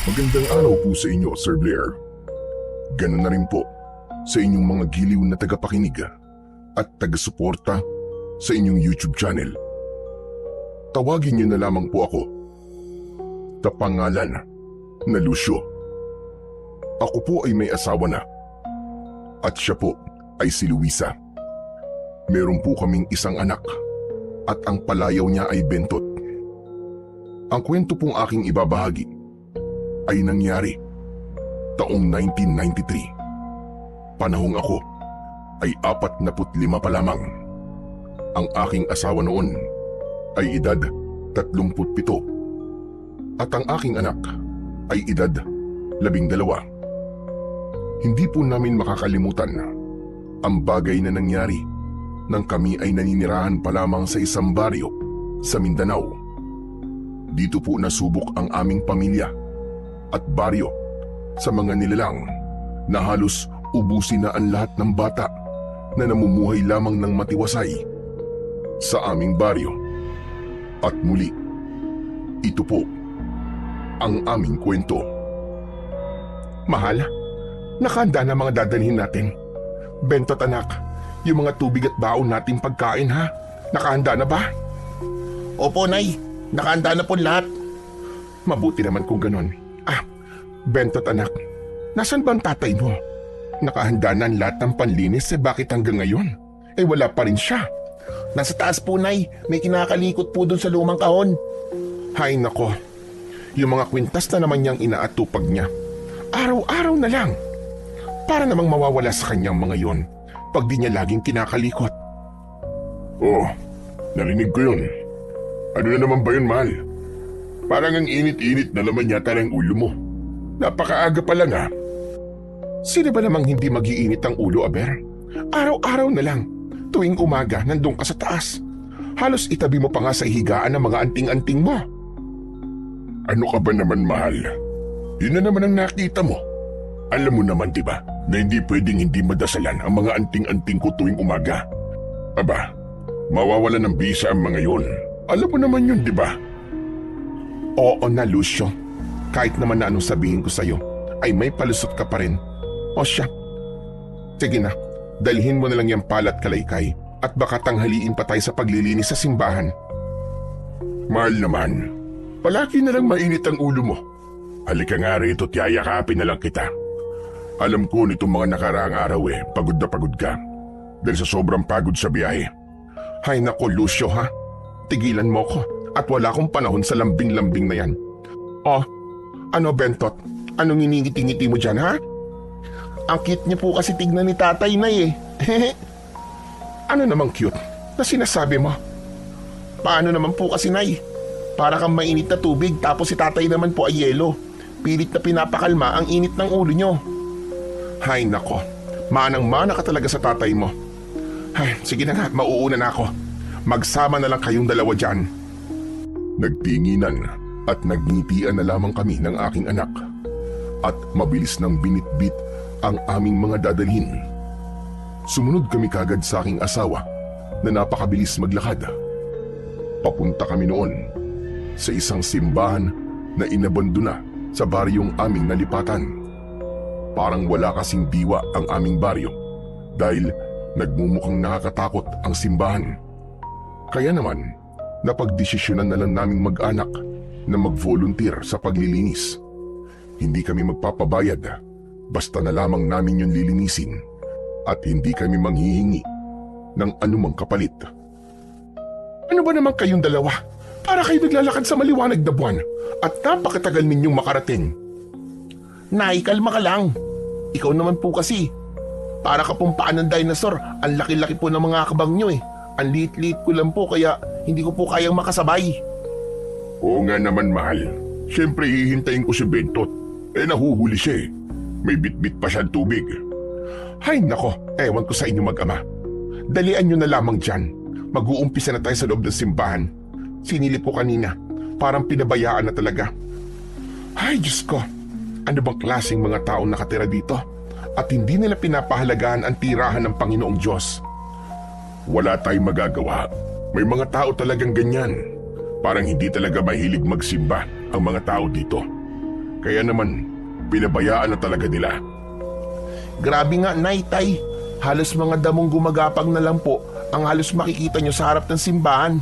Magandang araw po sa inyo, Sir Blair. Ganun na rin po sa inyong mga giliw na tagapakinig at taga-suporta sa inyong YouTube channel. Tawagin niyo na lamang po ako sa pangalan na Lucio. Ako po ay may asawa na at siya po ay si Luisa. Meron po kaming isang anak at ang palayaw niya ay Bentot. Ang kwento pong aking ibabahagi ay nangyari taong 1993. Panahong ako ay 45 pa lamang. Ang aking asawa noon ay edad 37 at ang aking anak ay edad 12. Hindi po namin makakalimutan ang bagay na nangyari nang kami ay naninirahan pa lamang sa isang baryo sa Mindanao. Dito po nasubok ang aming pamilya at baryo sa mga nilalang na halos ubusin na ang lahat ng bata na namumuhay lamang ng matiwasay sa aming baryo. At muli, ito po ang aming kwento. Mahal, nakahanda na mga dadalhin natin. Bentot anak, yung mga tubig at baon nating pagkain ha? Nakahanda na ba? Opo, Nay. Nakahanda na po lahat. Mabuti naman kung ganon. Bentot anak, nasan ba ang tatay mo? Nakahanda na ang lahat ng panlinis bakit hanggang ngayon? Wala pa rin siya. Nasa taas po, Nay. May kinakalikot po doon sa lumang kahon. Hay nako, yung mga kwintas na naman niyang inaatupag niya. Araw-araw na lang. Para namang mawawala sa kanyang mga yon pag di niya laging kinakalikot. Oh, narinig ko yun. Ano na naman ba yun, mahal? Parang ang init-init na naman yata ng ulo mo. Napakaaga pa lang Sino ba namang hindi mag-iinit ang ulo, Aber? Araw-araw na lang. Tuwing umaga, nandun ka sa taas. Halos itabi mo pa nga sa higaan ng mga anting-anting mo. Ano ka ba naman, mahal? Yun na naman ang nakita mo. Alam mo naman, di ba, na hindi pwedeng hindi madasalan ang mga anting-anting ko tuwing umaga. Aba, mawawala ng bisa ang mga yun. Alam mo naman yun, di ba? Oo na, Lucio. Kahit naman na anong sabihin ko sa'yo, ay may palusot ka pa rin. O siya. Sige na, dalhin mo na lang yung pala at kalaykay at baka tanghaliin pa tayo sa paglilinis sa simbahan. Mahal naman, palagi na lang mainit ang ulo mo. Halika nga rito at yayakapin na lang kita. Alam ko nitong mga nakaraang araw pagod na pagod ka. Dahil sa sobrang pagod sa biyahe. Hay nako, Lucio ha. Tigilan mo ko at wala akong panahon sa lambing-lambing na yan. Oh, ano Bentot? Anong iningiti-ngiti mo dyan ha? Ang cute niyo po kasi tignan ni Tatay, Nay Ano namang cute na sinasabi mo? Paano naman po kasi, Nay? Para kang mainit na tubig tapos si Tatay naman po ay yelo. Pilit na pinapakalma ang init ng ulo niyo. Hay nako, manang-mana ka talaga sa tatay mo. Ay, sige na nga, mauuna na ako. Magsama na lang kayong dalawa dyan. Nagtinginan at nagngitian na lamang kami ng aking anak. At mabilis nang binitbit ang aming mga dadalhin. Sumunod kami kagad sa aking asawa na napakabilis maglakad. Papunta kami noon sa isang simbahan na inabandona sa baryong aming nalipatan. Parang wala kasing diwa ang aming baryo dahil nagmumukhang nakakatakot ang simbahan. Kaya naman, napagdesisyonan na lang naming mag-anak na mag-volunteer sa paglilinis. Hindi kami magpapabayad, basta na lamang namin yung lilinisin at hindi kami manghihingi ng anumang kapalit. Ano ba naman kayong dalawa? Para kayo naglalakad sa maliwanag na buwan at napakatagal ninyong makarating. Nay, kalma ka lang. Ikaw naman po kasi. Para ka pong paan ng dinosaur. Ang laki-laki po ng mga akbang nyo Ang liit-liit ko lang po kaya hindi ko po kayang makasabay. Oo nga naman, mahal. Siyempre hihintayin ko si Bentot. Nahuhuli siya May bitbit pa siyang tubig. Hay nako, ewan ko sa inyo mag-ama. Dalian nyo na lamang dyan. Mag-uumpisa na tayo sa loob ng simbahan. Sinilip ko kanina. Parang pinabayaan na talaga. Ay, Diyos ko. Ano bang klaseng mga taong nakatira dito? At hindi nila pinapahalagaan ang tirahan ng Panginoong Diyos. Wala tayong magagawa. May mga tao talagang ganyan. Parang hindi talaga mahilig magsimba ang mga tao dito. Kaya naman, pinabayaan na talaga nila. Grabe nga, Nay, Tay. Halos mga damong gumagapang na lang po ang halos makikita nyo sa harap ng simbahan.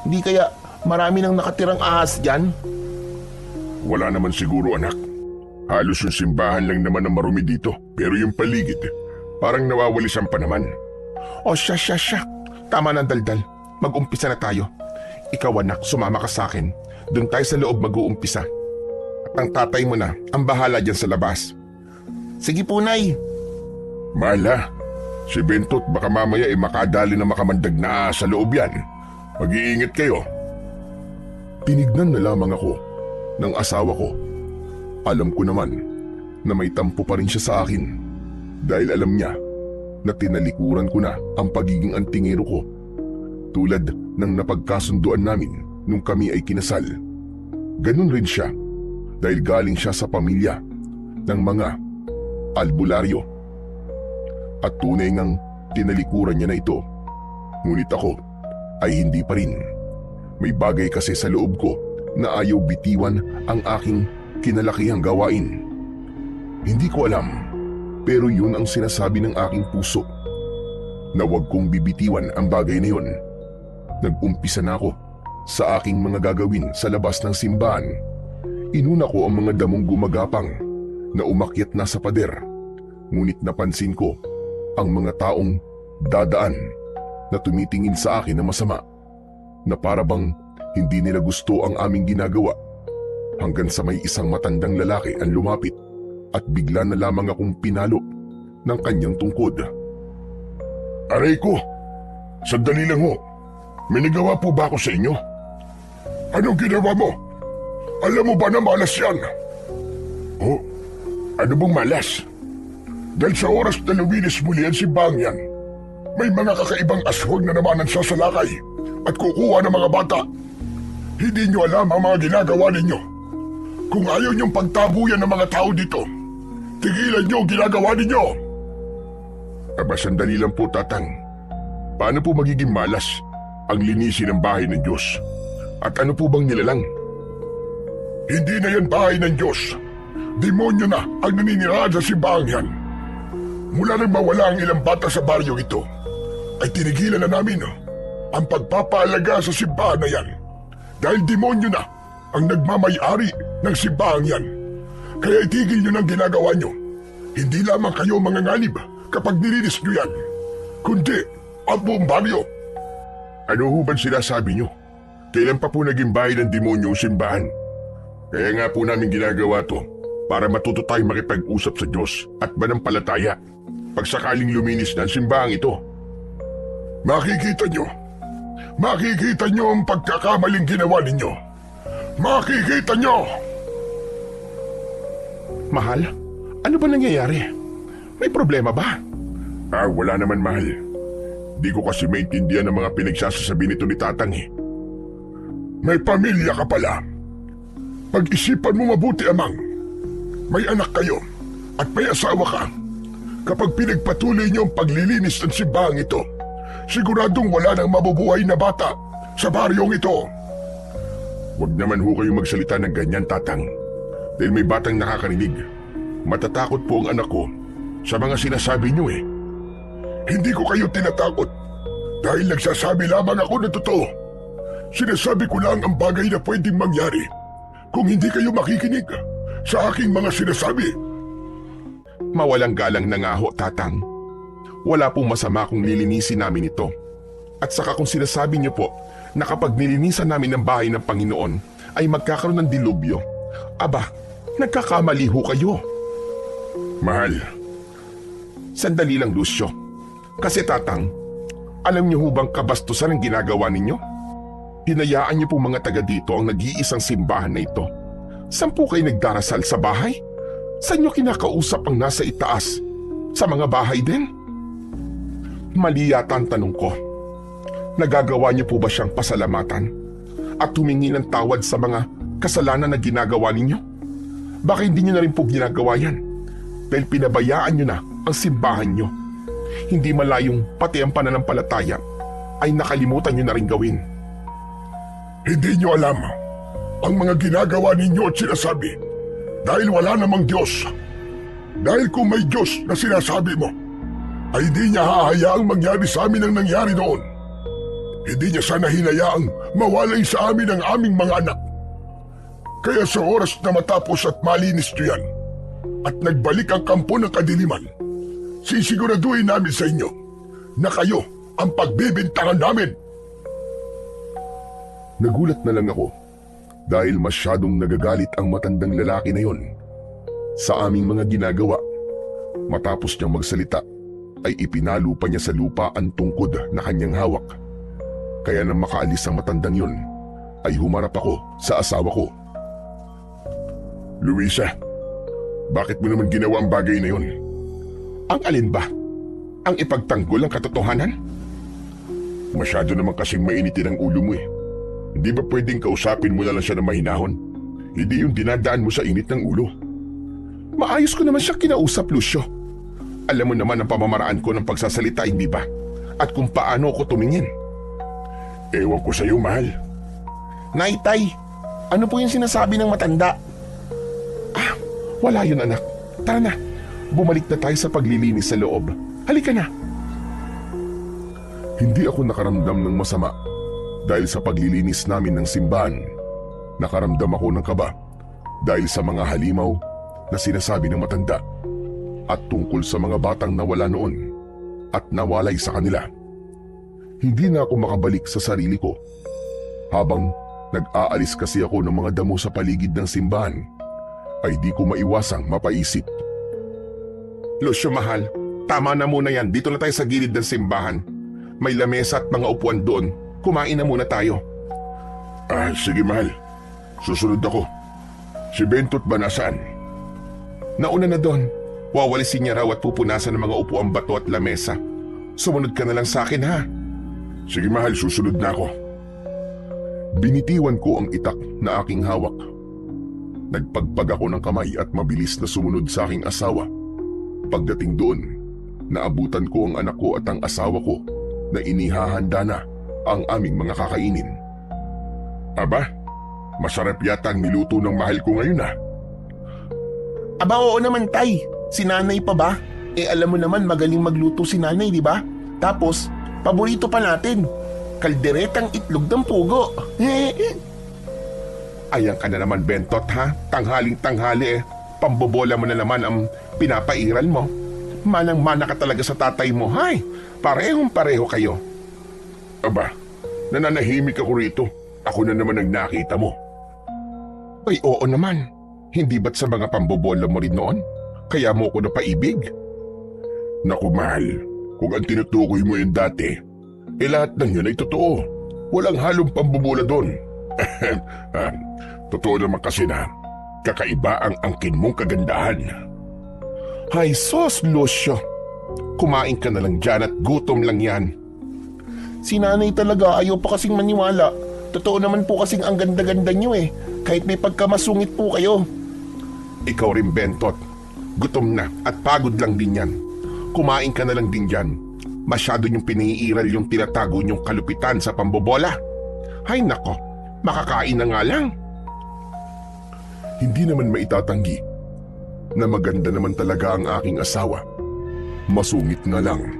Hindi kaya marami nang nakatirang ahas dyan? Wala naman siguro anak. Halos yung simbahan lang naman ang marumi dito. Pero yung paligid, parang nawawalisan pa naman. O siya. Tama na, Daldal. Mag-umpisa na tayo. Ikaw, anak, sumama ka sa akin. Doon tayo sa loob mag-uumpisa. At ang tatay mo na ang bahala dyan sa labas. Sige po, Nay. Mahala, si Bentot baka mamaya makadali na makamandag na sa loob yan. Mag-iingat kayo. Tinignan na lamang ako ng asawa ko. Alam ko naman na may tampo pa rin siya sa akin dahil alam niya na tinalikuran ko na ang pagiging antingero ko tulad ng napagkasunduan namin nung kami ay kinasal. Ganun rin siya dahil galing siya sa pamilya ng mga albularyo. At tunay ngang tinalikuran niya na ito. Ngunit ako ay hindi pa rin. May bagay kasi sa loob ko na ayaw bitiwan ang aking kinalakihang gawain. Hindi ko alam, pero yun ang sinasabi ng aking puso. Na huwag kong bibitiwan ang bagay na yun. Nag-umpisa na ako sa aking mga gagawin sa labas ng simbahan. Inuna ko ang mga damong gumagapang na umakyat na sa pader. Ngunit napansin ko ang mga taong dadaan na tumitingin sa akin na masama, na para bang hindi nila gusto ang aming ginagawa, hanggang sa may isang matandang lalaki ang lumapit at bigla na lamang akong pinalo ng kanyang tungkod. Aray ko! Sandali lang ho. May nagawa po ba ako sa inyo? Anong ginawa mo? Alam mo ba na malas yan? Oh, ano bang malas? Dahil sa oras na luminis muli ang simbahang yan, may mga kakaibang aswang na naman ang sasalakay at kukuha ng mga bata. Hindi nyo alam ang mga ginagawa ninyo. Kung ayaw nyong pagtabuyan ng mga tao dito, tigilan nyo ang ginagawa ninyo. Aba, sandali lang po, Tatang. Paano po magiging malas ang linisin ng bahay ng Diyos? At ano po bang nilalang? Hindi na yan bahay ng Diyos. Demonyo na ang naninirahan sa simbahang yan. Mula nang mawala ang ilang bata sa baryo ito, ay tinigilan na namin ang pagpapaalaga sa simbahan na yan. Dahil demonyo na ang nagmamay-ari ng simbahang yan. Kaya itigil nyo ng ginagawa nyo. Hindi lamang kayo manganganib kapag nilinis nyo yan, kundi ang buong baryo. Ano ho ba sinasabi nyo? Kailan pa po naging bahay ng demonyo ang simbahan? Kaya nga po namin ginagawa to para matuto tayong makipag-usap sa Diyos at manampalataya pag sakaling luminis na ang simbahang ito. Makikita nyo ang pagkakamaling ginawa ninyo. Makikita nyo! Mahal, ano ba nangyayari? May problema ba? Wala naman, mahal. Di ko kasi maintindihan ang mga pinagsasasabi nito ni Tatang eh. May pamilya ka pala. Pag-isipan mo mabuti, amang. May anak kayo at may asawa ka. Kapag pinagpatuloy niyo ang paglilinis ng simbahang ito, siguradong wala nang mabubuhay na bata sa baryong ito. Huwag naman ho kayo magsalita ng ganyan, Tatang. Dahil may batang nakakarinig. Matatakot po ang anak ko sa mga sinasabi niyo eh. Hindi ko kayo tinatakot dahil nagsasabi lamang ako ng totoo. Sinasabi ko lang ang bagay na pwedeng mangyari kung hindi kayo makikinig sa aking mga sinasabi. Mawalang galang na nga ho, Tatang. Wala pong masama kung lilinisin namin ito. At saka kung sinasabi niyo po na kapag nilinisan namin ang bahay ng Panginoon ay magkakaroon ng dilubyo, aba, nagkakamali ho kayo. Mahal. Sandali lang, Lucio. Kasi, Tatang, alam niyo ho bang kabastusan ang ginagawa ninyo? Hinayaan niyo po mga taga dito ang nag-iisang simbahan na ito. Saan po kayo nagdarasal sa bahay? Saan niyo kinakausap ang nasa itaas? Sa mga bahay din? Mali yata ang tanong ko. Nagagawa niyo po ba siyang pasalamatan at humingi ng tawad sa mga kasalanan na ginagawa ninyo? Baka hindi niyo na rin po ginagawa yan dahil pinabayaan niyo na ang simbahan niyo. Hindi malayong pati ang pananampalataya ay nakalimutan niyo na rin gawin. Hindi niyo alam ang mga ginagawa ninyo at sinasabi. Dahil wala namang Diyos. Dahil kung may Diyos na sinasabi mo, ay di niya hahayaang mangyari sa amin ang nangyari noon. Hindi niya sana hinayaang mawalay sa amin ang aming mga anak. Kaya sa oras na matapos at malinis niyo yan, at nagbalik ang kampo ng kadiliman, sisiguraduhin namin sa inyo na kayo ang pagbibintangan namin. Nagulat na lang ako dahil masyadong nagagalit ang matandang lalaki na yon sa aming mga ginagawa. Matapos niyang magsalita, ay ipinalo pa niya sa lupa ang tungkod na kanyang hawak. Kaya nang makaalis ang matandang yon, ay humarap ako sa asawa ko. Luisa, bakit mo naman ginawa ang bagay na yon? Ang alin ba? Ang ipagtanggol ang katotohanan? Masyado naman kasing mainitin ang ulo mo eh. Hindi ba pwedeng kausapin mo na lang siya ng mahinahon? Hindi yung dinadaan mo sa init ng ulo. Maayos ko naman siya kinausap, Lucio. Alam mo naman ang pamamaraan ko ng pagsasalita, hindi ba? At kung paano ako tumingin. Ewan ko sa iyo, mahal. Nay, Tay, ano po yung sinasabi ng matanda? Wala yun, anak. Tara na. Bumalik na tayo sa paglilinis sa loob. Halika na. Hindi ako nakaramdam ng masama dahil sa paglilinis namin ng simbahan. Nakaramdam ako ng kaba dahil sa mga halimaw na sinasabi ng matanda at tungkol sa mga batang nawala noon at nawalay sa kanila. Hindi na ako makabalik sa sarili ko. Habang nag-aalis kasi ako ng mga damo sa paligid ng simbahan, ay di ko maiwasang mapaisip. Lucio, mahal, tama na muna yan. Dito na tayo sa gilid ng simbahan. May lamesa at mga upuan doon. Kumain na muna tayo. Sige, mahal. Susunod ako. Si Bentot ba nasaan? Nauna na doon. Wawalisin niya raw at pupunasan ng mga upuang bato at lamesa. Sumunod ka na lang sa akin, ha? Sige, mahal, susunod na ako. Binitiwan ko ang itak na aking hawak. Nagpagpag ako ng kamay at mabilis na sumunod sa aking asawa. Pagdating doon, naabutan ko ang anak ko at ang asawa ko na inihahanda na ang aming mga kakainin. Aba, masarap yata ang niluto ng mahal ko ngayon, ha? Aba, oo naman, Tay. Si nanay pa ba? Alam mo naman magaling magluto si nanay, di ba? Tapos, paborito pa natin. Kalderetang itlog ng pugo. Ayan ka na naman, Bentot, ha? Tanghaling-tanghali Pambobola mo na naman ang pinapairal mo. Manang-mana ka talaga sa tatay mo, hay. Parehong-pareho kayo. Aba, nananahimik ako rito. Ako na naman ang nakita mo. Ay, oo naman. Hindi ba't sa mga pambobola mo rin noon? Kaya mo ko napaibig? Naku, mahal. Kung ang tinutukoy mo yun dati, lahat ng yun ay totoo. Walang halong pambobola doon. Totoo naman kasi na kakaiba ang angkin mong kagandahan. Hay sos, Lucio. Kumain ka na lang dyan at gutom lang yan. Si nanay talaga ayaw pa kasing maniwala. Totoo naman po kasing ang ganda-ganda niyo kahit may pagkamasungit po kayo. Ikaw rin, Bentot. Gutom na at pagod lang din yan. Kumain ka na lang din dyan. Masyado niyong piniiral yung tinatago niyong kalupitan sa pambobola. Hay nako, makakain na nga lang. Hindi naman maitatanggi na maganda naman talaga ang aking asawa. Masungit nga lang.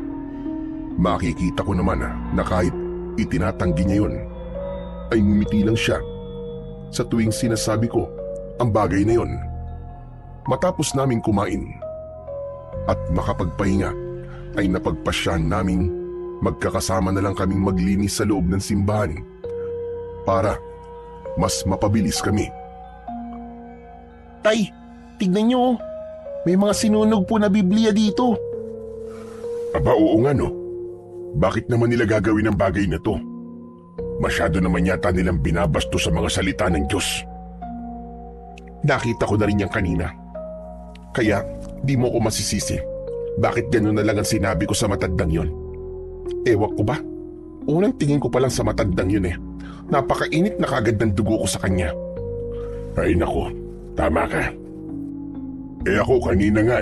Makikita ko naman na kahit itinatanggi niya yun, ay ngumiti lang siya sa tuwing sinasabi ko ang bagay na yun. Matapos naming kumain at makapagpahinga, ay napagpasyahan naming magkakasama na lang kaming maglinis sa loob ng simbahan para mas mapabilis kami. Tay, tignan niyo. May mga sinunog po na Biblia dito. Aba, oo nga, no? Bakit naman nila gagawin ang bagay na to? Masyado naman yata nilang binabasto sa mga salita ng Diyos. Nakita ko na rin yan kanina. Kaya di mo ko masisisi. Bakit gano'n na lang ang sinabi ko sa matandang yon? Ewan ko ba? Unang tingin ko pa lang sa matandang yun Napakainit na kagad ng dugo ko sa kanya. Ay nako, tama ka. Ako kanina nga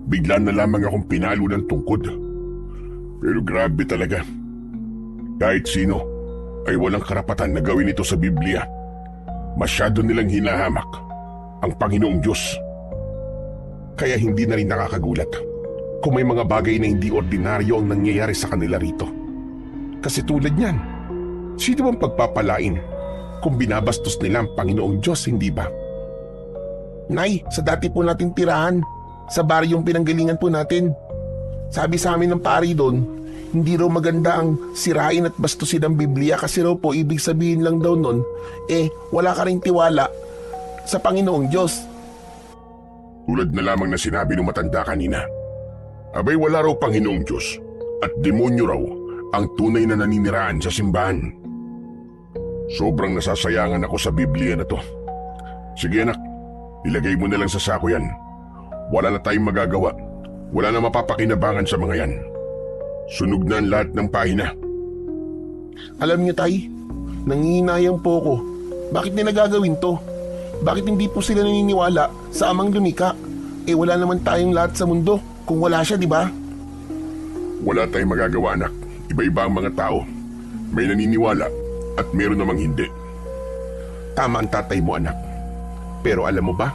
bigla na lamang akong pinalo ng tungkod. Pero grabe talaga. Kahit sino ay walang karapatan na gawin ito sa Biblia. Masyado nilang hinahamak. ang Panginoong Diyos. Kaya hindi na rin nakakagulat kung may mga bagay na hindi ordinaryo ang nangyayari sa kanila rito. Kasi tulad niyan, sino bang pagpapalain kung binabastos nila ang Panginoong Diyos, hindi ba? Nay, sa dati po nating tirahan, sa baryong pinanggalingan po natin. Sabi sa amin ng pari doon, hindi raw maganda ang sirain at bastusin ang Biblia kasi raw po ibig sabihin lang daw nun, wala ka ring tiwala sa Panginoong Diyos. Tulad na lamang na sinabi ng matanda kanina. Abay wala raw Panginoong Diyos at demonyo raw ang tunay na naniniraan sa simbahan. Sobrang nasasayangan ako sa Biblia na to. Sige anak, ilagay mo na lang sa sako yan. Wala na tayong magagawa. Wala na mapapakinabangan sa mga yan. Sunog na ang lahat ng pahina. Alam niyo tay, nangihinayang po ako. Bakit nila gagawin to? Bakit hindi po sila naniniwala sa amang lumika? Wala naman tayong lahat sa mundo kung wala siya, di ba? Wala tayong magagawa anak. Iba-iba ang mga tao. May naniniwala at meron namang hindi. Tama ang tatay mo, anak. Pero alam mo ba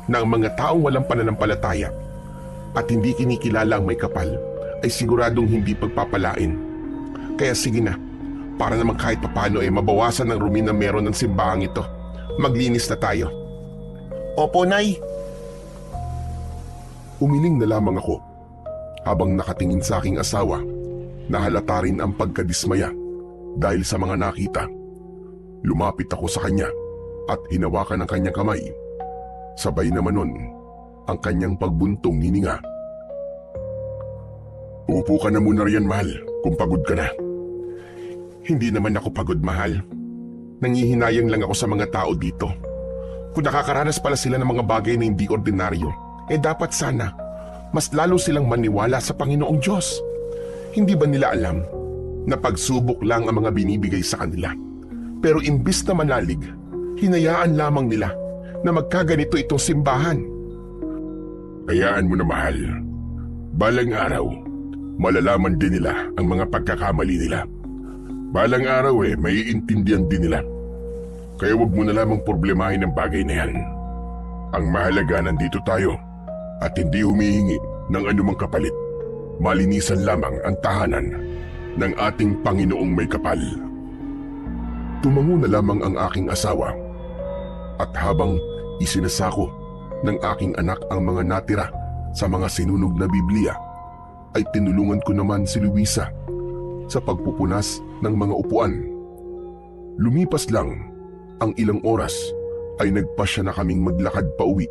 na ang mga taong walang pananampalataya at hindi kinikilala ang may kapal ay siguradong hindi pagpapalain. Kaya sige na, para naman kahit papano mabawasan ang rumi na meron ng simbahang ito. Maglinis na tayo. Opo, Nay. Umiling na lamang ako habang nakatingin sa aking asawa na halata rin ang pagkadismaya dahil sa mga nakita. Lumapit ako sa kanya at hinawakan ang kanyang kamay. Sabay naman nun ang kanyang pagbuntong hininga. Upo ka na muna riyan, mahal, kung pagod ka na. Hindi naman ako pagod, mahal. Nangihinayang lang ako sa mga tao dito. Kung nakakaranas pala sila ng mga bagay na hindi ordinaryo, dapat sana mas lalo silang maniwala sa Panginoong Diyos. Hindi ba nila alam na pagsubok lang ang mga binibigay sa kanila? Pero imbis na manalig, hinayaan lamang nila na magkaganito itong simbahan. Hayaan mo na, mahal. Balang araw, malalaman din nila ang mga pagkakamali nila. Balang araw maiintindihan din nila. Kaya wag mo na lamang problemahin ang bagay na yan. Ang mahalaga, nandito tayo at hindi humihingi ng anumang kapalit. Malinisan lamang ang tahanan ng ating Panginoong may kapal. Tumango na lamang ang aking asawa at habang isinasako ng aking anak ang mga natira sa mga sinunog na Biblia, ay tinulungan ko naman si Luisa sa pagpupunas ng mga upuan. Lumipas lang ang ilang oras ay nagpasya na kaming maglakad pa uwi.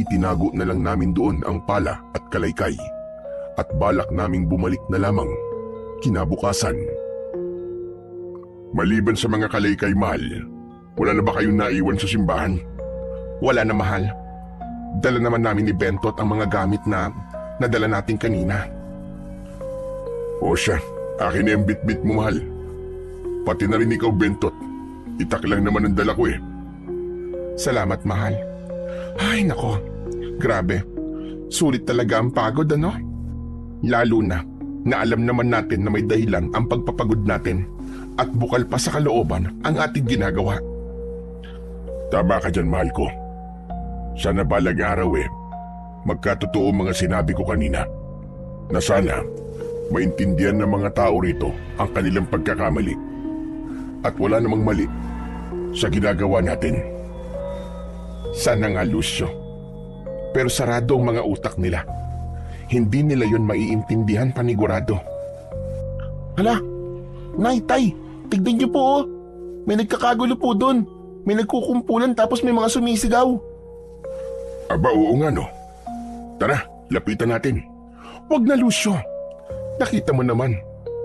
Itinago na lang namin doon ang pala at kalaykay at balak naming bumalik na lamang kinabukasan. Maliban sa mga kalaykay, mahal, wala na ba kayong naiwan sa simbahan? Wala na, mahal. Dala naman namin ni Bentot ang mga gamit na nadala natin kanina. O siya, akin na yung bit-bit mo, mahal. Pati na rin ikaw, Bentot. Itak lang naman ang dala ko Salamat, mahal. Ay, nako. Grabe. Sulit talaga ang pagod, ano? Lalo na alam naman natin na may dahilan ang pagpapagod natin at bukal pa sa kalooban ang ating ginagawa. Tama ka dyan, mahal ko. Sana balang araw magkatotoo mga sinabi ko kanina na sana maintindihan ng mga tao rito ang kanilang pagkakamali at wala namang mali sa ginagawa natin. Sana nga, Lucio. Pero sarado ang mga utak nila. Hindi nila yon maiintindihan panigurado. Hala, Nay, Tay, tignan niyo po May nagkakagulo po doon. May nagkukumpulan tapos may mga sumisigaw. Aba, oo nga no. Tara, lapitan natin. Wag na, Lucio. Nakita mo naman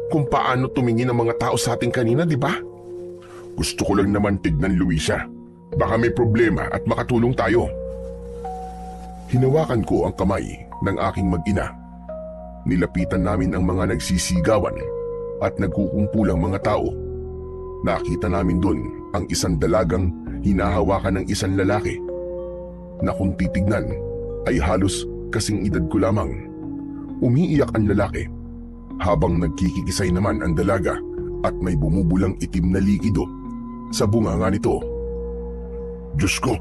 kung paano tumingin ang mga tao sa atin kanina, di ba? Gusto ko lang naman tignan, Luisa. Baka may problema at makatulong tayo. Hinawakan ko ang kamay ng aking mag-ina. Nilapitan namin ang mga nagsisigawan at nagkukumpulang mga tao. Nakita namin doon ang isang dalagang hinahawakan ng isang lalaki na kung titignan ay halos kasing edad ko lamang. Umiiyak ang lalaki habang nagkikikisay naman ang dalaga at may bumubulang itim na likido sa bunganga nito. Diyos ko,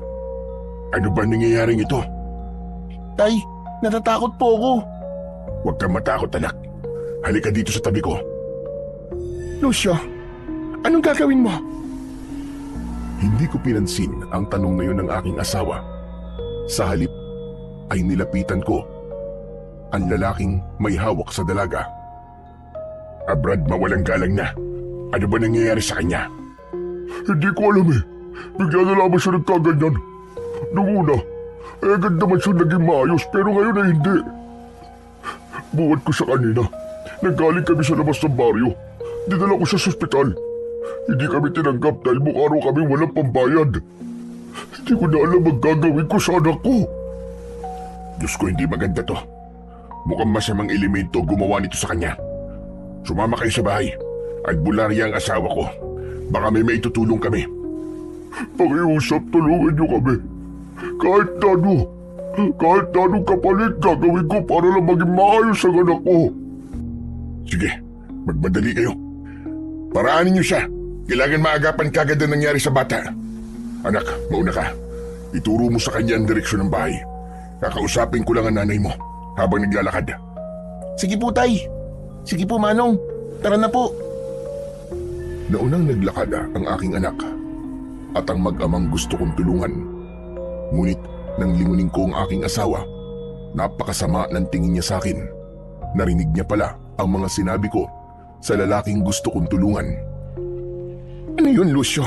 Ano ba nangyayaring ito? Tay, natatakot po ako. Huwag kang matakot, anak. Halika dito sa tabi ko. Lucio, anong gagawin mo? Hindi ko pinansin ang tanong na yun ng aking asawa. Sa halip ay nilapitan ko ang lalaking may hawak sa dalaga. Brad, mawalang galang na. Ano ba nangyayari sa kanya? Hindi ko alam eh. Bigla na lamang siya nagkaganyan. Noong una, agad naman siya naging maayos pero ngayon ay hindi. Buwan ko siya kanina. Nanggaling kami sa labas ng baryo. Dinala ko siya sa ospital. Hindi kami tinanggap dahil mukha raw kami walang pambayad. Hindi ko na alam ang gagawin ko sa anak ko. Diyos ko, hindi maganda to. Mukhang masamang elemento gumawa nito sa kanya. Sumama kayo sa bahay. Albularya ang asawa ko. Baka may maitutulong kami. Pakiusap, tulungan niyo kami. Kahit anong kapalit gagawin ko para lang maging maayos ang anak ko. Sige, magmadali kayo. Paraanin niyo siya. Kailangan maagapan kagad ang nangyari sa bata. Anak, mauna ka. Ituro mo sa kanya ang direksyon ng bahay. Kakausapin ko lang ang nanay mo habang naglalakad. Sige po, Tay. Sige po, Manong. Tara na po. Naunang naglakad ang aking anak at ang mag-amang gusto kong tulungan. Ngunit nang lingunin ko ang aking asawa, napakasama ng tingin niya sa akin. Narinig niya pala ang mga sinabi ko sa lalaking gusto kong tulungan. Ano yun, Lucio?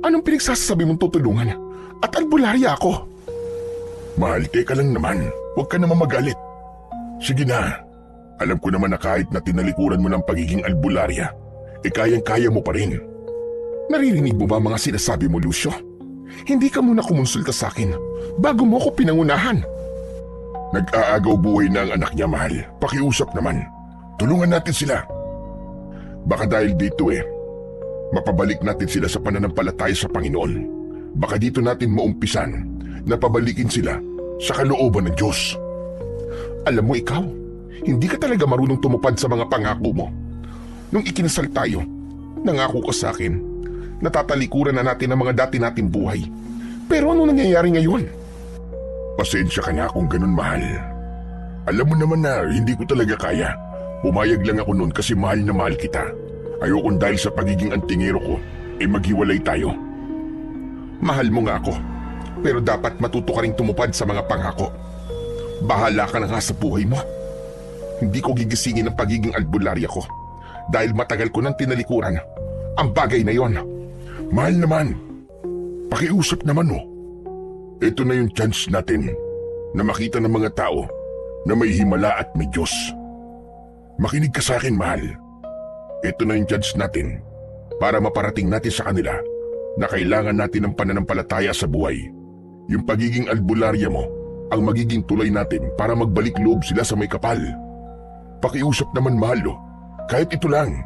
Anong pinagsasabi mong tutulungan? At albularya ako. Mahal, teka lang naman. Huwag ka naman magalit. Sige na. Alam ko naman na kahit na tinalikuran mo ng pagiging albularya, kayang-kaya mo pa rin. Naririnig mo ba mga sinasabi mo, Lucio? Hindi ka muna kumonsulta sa akin bago mo ko pinangunahan. Nag-aagaw buhay na ang anak niya, mahal. Pakiusap naman. Tulungan natin sila. Baka dahil dito mapabalik natin sila sa pananampalataya sa Panginoon. Baka dito natin maumpisan na pabalikin sila sa kalooban ng Diyos. Alam mo ikaw, hindi ka talaga marunong tumupad sa mga pangako mo. Nung ikinasal tayo, nangako ka sa akin, natatalikuran na natin ang mga dati nating buhay. Pero ano nangyayari ngayon? Pasensya ka na kung ganun, mahal. Alam mo naman na hindi ko talaga kaya. Pumayag lang ako noon kasi mahal na mahal kita. Ayokong dahil sa pagiging antingero ko, maghiwalay tayo. Mahal mo nga ako, pero dapat matuto ka ring tumupad sa mga pangako. Bahala ka na nga sa buhay mo. Hindi ko gigisingin ang pagiging albularya ko dahil matagal ko nang tinalikuran ang bagay na yon. Mahal naman, pakiusap naman Ito na yung chance natin na makita ng mga tao na may himala at may Diyos. Makinig ka sa akin, mahal. Ito na yung chance natin para maparating natin sa kanila na kailangan natin ng pananampalataya sa buhay. Yung pagiging albularya mo ang magiging tulay natin para magbalik loob sila sa may kapal. Pakiusap naman, mahal, kahit ito lang.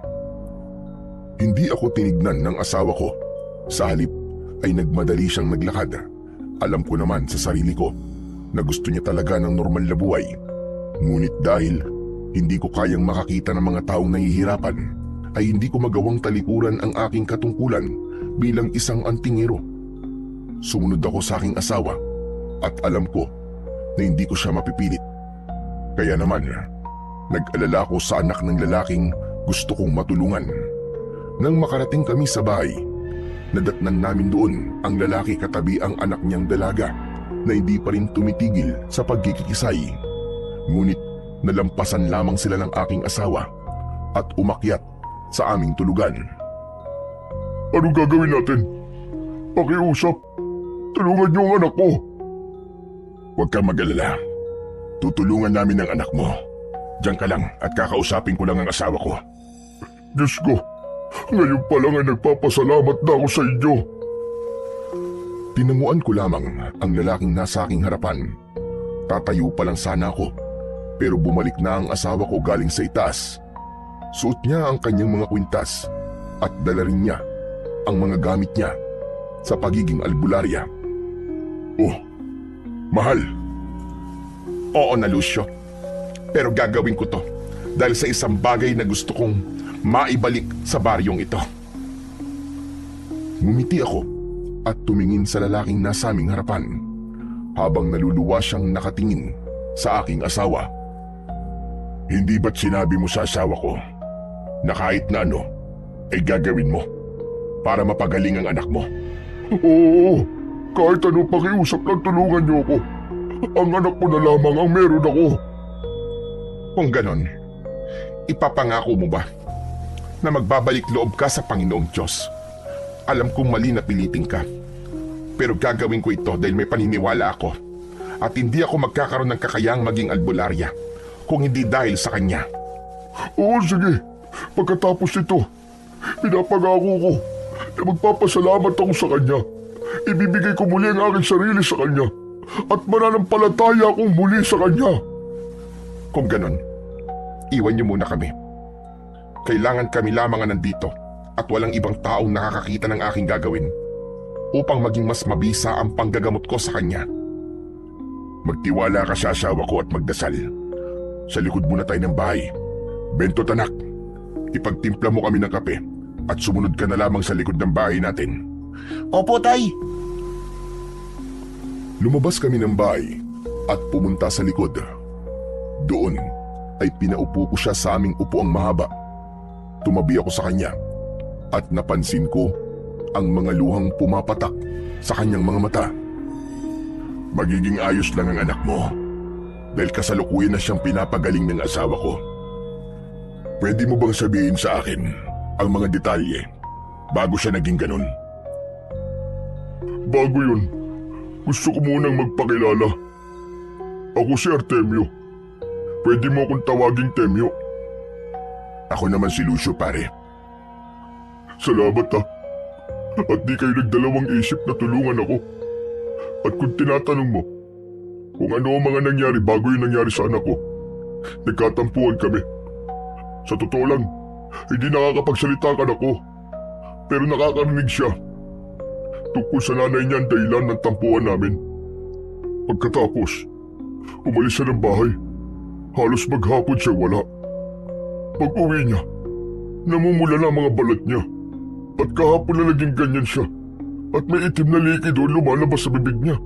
Hindi ako tinignan ng asawa ko. Sa halip ay nagmadali siyang naglakad. Alam ko naman sa sarili ko na gusto niya talaga ng normal na buhay. Ngunit dahil hindi ko kayang makakita ng mga taong nahihirapan, ay hindi ko magawang talikuran ang aking katungkulan bilang isang antingero. Sumunod ako sa aking asawa at alam ko na hindi ko siya mapipilit. Kaya naman, nag-alala ko sa anak ng lalaking gusto kong matulungan. Nang makarating kami sa bahay, nadatnan namin doon ang lalaki katabi ang anak niyang dalaga na hindi pa rin tumitigil sa pagkikisay. Ngunit nalampasan lamang sila ng aking asawa at umakyat sa aming tulugan. Anong gagawin natin? Pakiusap. Tulungan niyo ang anak ko. Huwag kang mag-alala. Tutulungan namin ang anak mo. Diyan ka lang at kakausapin ko lang ang asawa ko. Diyos ko, ngayon pa lang ay nagpapasalamat na ako sa inyo. Tinanguan ko lamang ang lalaking nasa aking harapan. Tatayo pa lang sana ako, pero bumalik na ang asawa ko galing sa itaas. Suot niya ang kanyang mga kwintas at dala rin niya ang mga gamit niya sa pagiging albularya. Oh, mahal. Oo na, Lucio. Pero gagawin ko to dahil sa isang bagay na gusto kong maibalik sa baryong ito. Ngumiti ako at tumingin sa lalaking nasa aming harapan. habang naluluwa siyang nakatingin sa aking asawa. Hindi ba't sinabi mo sa asawa ko na kahit na ano ay gagawin mo para mapagaling ang anak mo? Oo, kahit anong pakiusap lang tulungan niyo ako. Ang anak ko na lamang ang meron ako. Kung ganon, ipapangako mo ba na magbabalik loob ka sa Panginoong Diyos? Alam kong mali na pilitin ka, pero gagawin ko ito dahil may paniniwala ako at hindi ako magkakaroon ng kakayang maging albularya kung hindi dahil sa Kanya. Oo, sige. Pagkatapos nito, pinapangako ko na magpapasalamat ako sa Kanya. Ibibigay ko muli ang aking sarili sa Kanya at mananampalataya akong muli sa Kanya. Kung ganon, iwan niyo muna kami. Kailangan kami lamang ang nandito at walang ibang taong nakakakita ng aking gagawin upang maging mas mabisa ang panggagamot ko sa Kanya. Magtiwala ka sa asawa ko at magdasal. Sa likod muna tayo ng bahay. Bentot anak, ipagtimpla mo kami ng kape at sumunod ka na lamang sa likod ng bahay natin. Opo, Tay. Lumabas kami ng bahay at pumunta sa likod. Doon ay pinaupo ko siya sa aming upuang mahaba. Tumabi ako sa kanya at napansin ko ang mga luhang pumapatak sa kanyang mga mata. Magiging ayos lang ang anak mo dahil kasalukuyan na siyang pinapagaling ng asawa ko. Pwede mo bang sabihin sa akin ang mga detalye bago siya naging ganun? Bago yun, gusto ko munang magpakilala. Ako si Artemio. Pwede mo akong tawaging Temyo. Ako naman si Lucio, pare. Salamat ha. At di kayo nagdalawang isip na tulungan ako. At kung tinatanong mo kung ano ang mga nangyari bago yung nangyari sa anak ko, nagkatampuan kami. Sa totoo lang, hindi nakakapagsalita ang anak ko. Pero nakakarinig siya tungkol sa nanay niya ang dahilan ng tampuan namin. Pagkatapos, umalis siya ng bahay. Halos maghapon siya wala. Pag-uwi niya, namumula na ang mga balat niya. At kahapon na naging ganyan siya. At may itim na liki doon lumalabas sa bibig niya.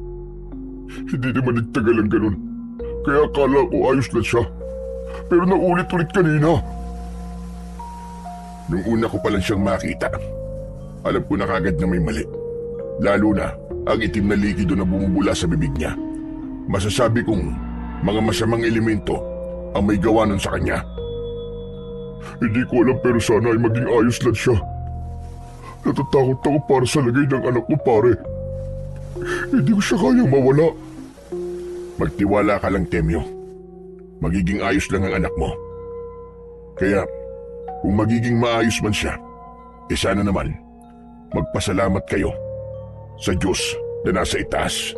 Hindi naman nagtagal ang ganun. Kaya akala ko ayos lang siya. Pero naulit-ulit kanina. Nung una ko pa lang siyang makita, alam ko na kagad na may mali. Lalo na ang itim na likido na bumubula sa bibig niya. Masasabi kong mga masamang elemento ang may gawa nun sa kanya. Hindi ko alam pero sana ay maging ayos lang siya. Natatakot ako para sa lagay ng anak ko, pare. Hindi ko siya kayang mawala. Magtiwala ka lang, Temyo. Magiging ayos lang ang anak mo. Kaya, kung magiging maayos man siya, sana naman, magpasalamat kayo sa Diyos na nasa itaas.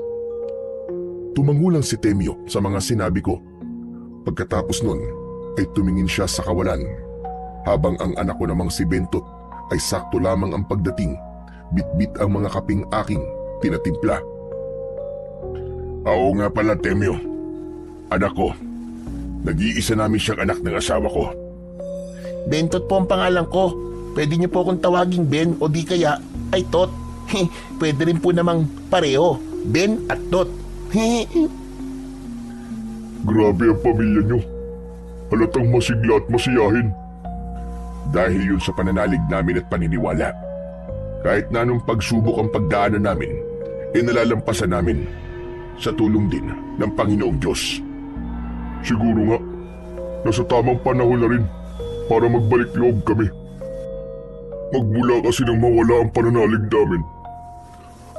Tumango lang si Temyo sa mga sinabi ko. Pagkatapos nun, ay tumingin siya sa kawalan, habang ang anak ko namang si Bentot ay sakto lamang ang pagdating, bitbit ang mga kaping aking tinatimpla. Oo nga pala, Temyo. Anak ko, nag-iisa namin siyang anak ng asawa ko. Bentot po ang pangalan ko. Pwede niyo po akong tawaging Ben o di kaya ay Tot. Pwede rin po namang pareho, Ben at Tot. Grabe ang pamilya niyo. Halatang masigla at masiyahin. Dahil yun sa pananalig namin at paniniwala. Kahit na anong pagsubok ang pagdaanan namin, nalalampasan namin sa tulong din ng Panginoong Diyos. Siguro nga, nasa tamang panahon na rin para magbalik loob kami. Magmula kasi nang mawala ang pananalig namin,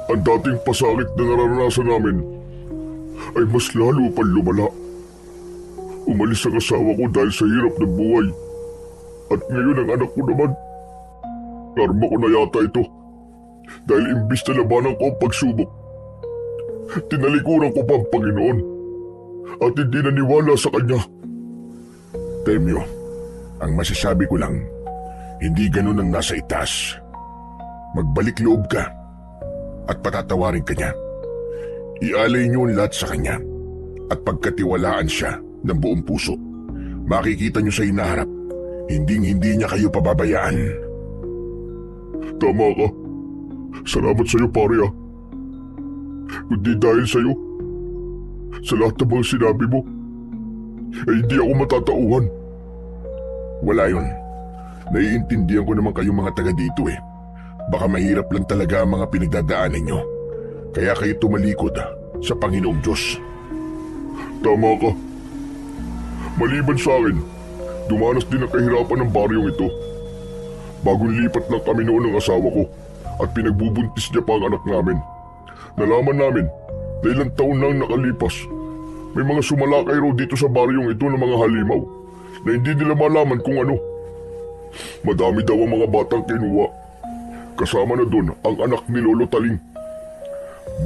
ang dating pasakit na nararanasan namin ay mas lalo pang lumala. Umalis ang asawa ko dahil sa hirap ng buhay. At ngayon ang anak ko naman. Karma ko na yata ito. Dahil imbis na labanan ko ang pagsubok, tinalikuran ko pa ang Panginoon. At hindi naniwala sa Kanya. Temyo, ang masasabi ko lang, hindi ganun ang nasa itaas. Magbalik loob ka at patatawarin ka niya. Ialay niyo ang lahat sa Kanya at pagkatiwalaan siya ng buong puso. Makikita niyo sa hinaharap, hinding-hindi niya kayo pababayaan. Tama ka. Salamat sa iyo, pare. Kundi dahil sa iyo, Sa lahat ng mga sinabi mo, ay hindi ako matatauhan. Wala yun. Naiintindihan ko naman kayong mga taga dito eh. Baka mahirap lang talaga ang mga pinagdadaanan nyo. Kaya kayo tumalikod sa Panginoong Diyos. Tama ka. Maliban sa akin, dumanas din ang kahirapan ng baryong ito. Bagong lipat lang kami noon ng asawa ko at pinagbubuntis niya pa ang anak namin. Nalaman namin na ilang taon lang nakalipas, may mga sumalakay raw dito sa baryong ito ng mga halimaw na hindi nila malaman kung ano. Madami daw ang mga batang kinuha. Kasama na doon ang anak ni Lolo Taling.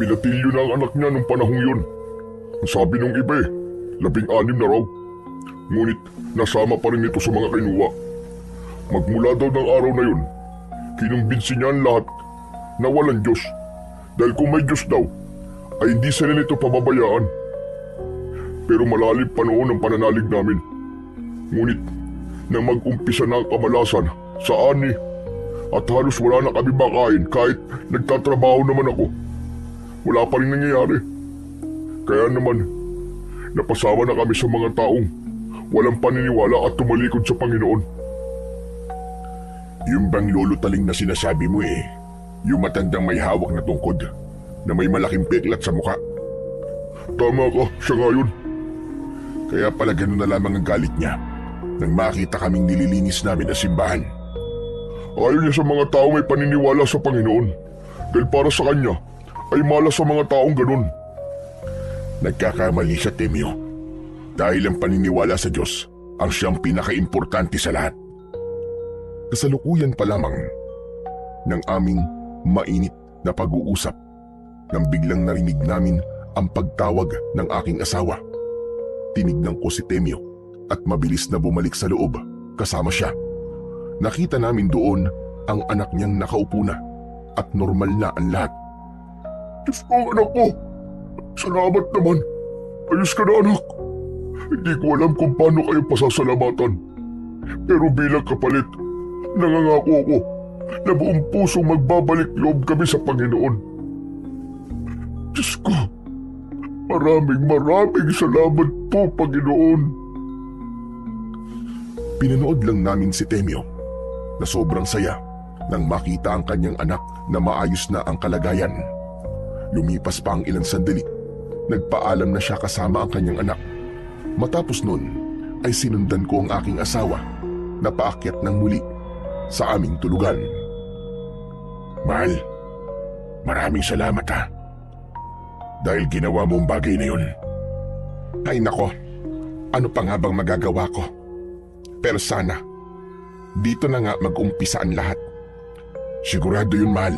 Binatilyo na ang anak niya nung panahong yun. Ang sabi nung iba 16 na raw. Ngunit nasama pa rin ito sa mga kinuha. Magmula daw ng araw na yun, kinumbinsi niya ang lahat na walang Diyos. Dahil kung may Diyos daw, ay hindi sila nito pababayaan. Pero malalim pa noon ang pananalig namin. Ngunit nang mag-umpisa na ang kamalasan sa ani at halos wala na kami makain kahit nagtatrabaho naman ako, wala pa rin nangyayari. Kaya naman, napasama na kami sa mga taong walang paniniwala at tumalikod sa Panginoon. Yung bang Lolo Taling na sinasabi mo yung matandang may hawak na tungkod na may malaking peklat sa mukha. Tama ka, siya nga yun. Kaya pala ganun na lamang ang galit niya nang makita kaming nililinis namin na simbahan. Ayaw niya sa mga tao may paniniwala sa Panginoon dahil para sa kanya ay malas sa mga taong ganun. Nagkakamali siya, Temyo. Dahil ang paniniwala sa Diyos ang siyang pinaka-importante sa lahat. Kasalukuyan pa lamang ng aming mainit na pag-uusap nang biglang narinig namin ang pagtawag ng aking asawa. Tinignan ko si Temyo at mabilis na bumalik sa loob kasama siya. Nakita namin doon ang anak niyang nakaupo na at normal na ang lahat. Diyos ko, anak ko! Salamat naman! Ayos ka na, anak! Hindi ko alam kung paano kayo pasasalamatan. Pero bilang kapalit, nangangako ako na buong pusong magbabalik loob kami sa Panginoon. Diyos ko, maraming salamat po, Panginoon. Pinanood lang namin si Temyo na sobrang saya nang makita ang kanyang anak na maayos na ang kalagayan. Lumipas pa ang ilang sandali, nagpaalam na siya kasama ang kanyang anak. Matapos nun ay sinundan ko ang aking asawa na paakyat ng muli sa aming tulugan. Mahal, maraming salamat ha. Dahil ginawa mo ang bagay na yun. Ay nako, ano pa nga bang magagawa ko? Pero sana, dito na nga mag-umpisa ang lahat. Sigurado yun, mahal.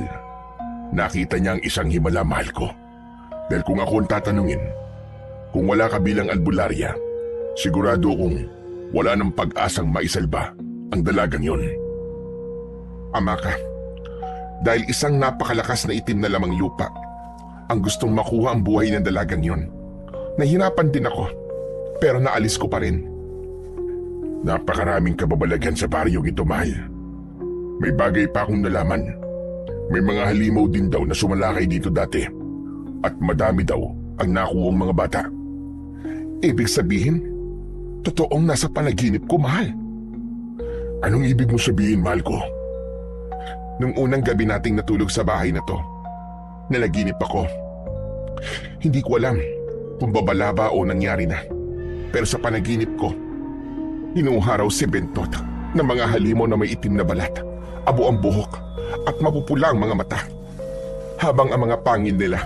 Nakita niya ang isang himala, mahal ko. Dahil kung ako ang tatanungin, kung wala ka bilang albularya, sigurado kong wala ng pag-asang maisalba ang dalagang yon. Ama ka, dahil isang napakalakas na itim na lamang lupa ang gustong makuha ang buhay ng dalagang yon. Nahirapan din ako, pero naalis ko pa rin. Napakaraming kababalaghan sa baryong ito, mahal. May bagay pa akong nalaman. May mga halimaw din daw na sumalakay dito dati. At madami daw ang nakuwang mga bata. Ibig sabihin, totoong nasa panaginip ko, mahal. Anong ibig mo sabihin, mahal ko? Nung unang gabi nating natulog sa bahay na to, nalaginip ako. Hindi ko alam kung babala ba o nangyari na. Pero sa panaginip ko, inuha raw si Bentot ng mga halimaw na may itim na balat, abo ang buhok at mapupula ang mga mata. Habang ang mga pangil nila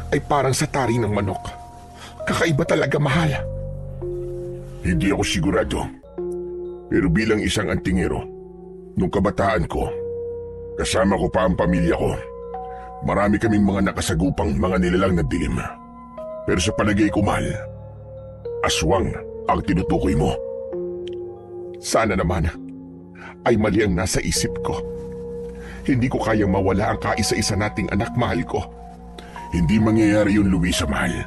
ay parang sa tari ng manok. Kakaiba talaga, mahal. Hindi ako sigurado. Pero bilang isang antingero, nung kabataan ko, kasama ko pa ang pamilya ko, marami kaming mga nakasagupang mga nilalang na dilim. Pero sa palagay ko, mahal, aswang ang tinutukoy mo. Sana naman ay mali ang nasa isip ko. Hindi ko kayang mawala ang kaisa-isa nating anak, mahal ko. Hindi mangyayari yun, Luisa, mahal.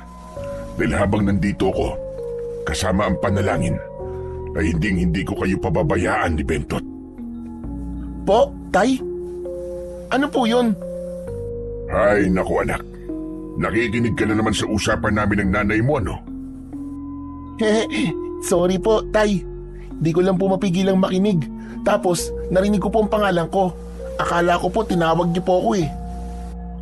Dahil habang nandito ko, kasama ang panalangin, ay hindi ko kayo pababayaan ni Bentot. Po, Tay? Ano po yun? Ay, naku anak. Nakikinig ka na naman sa usapan namin ng nanay mo, ano? Sorry po, Tay. Di ko lang po mapigilang makinig. Tapos, narinig ko po ang pangalan ko. Akala ko po tinawag niyo po ako eh.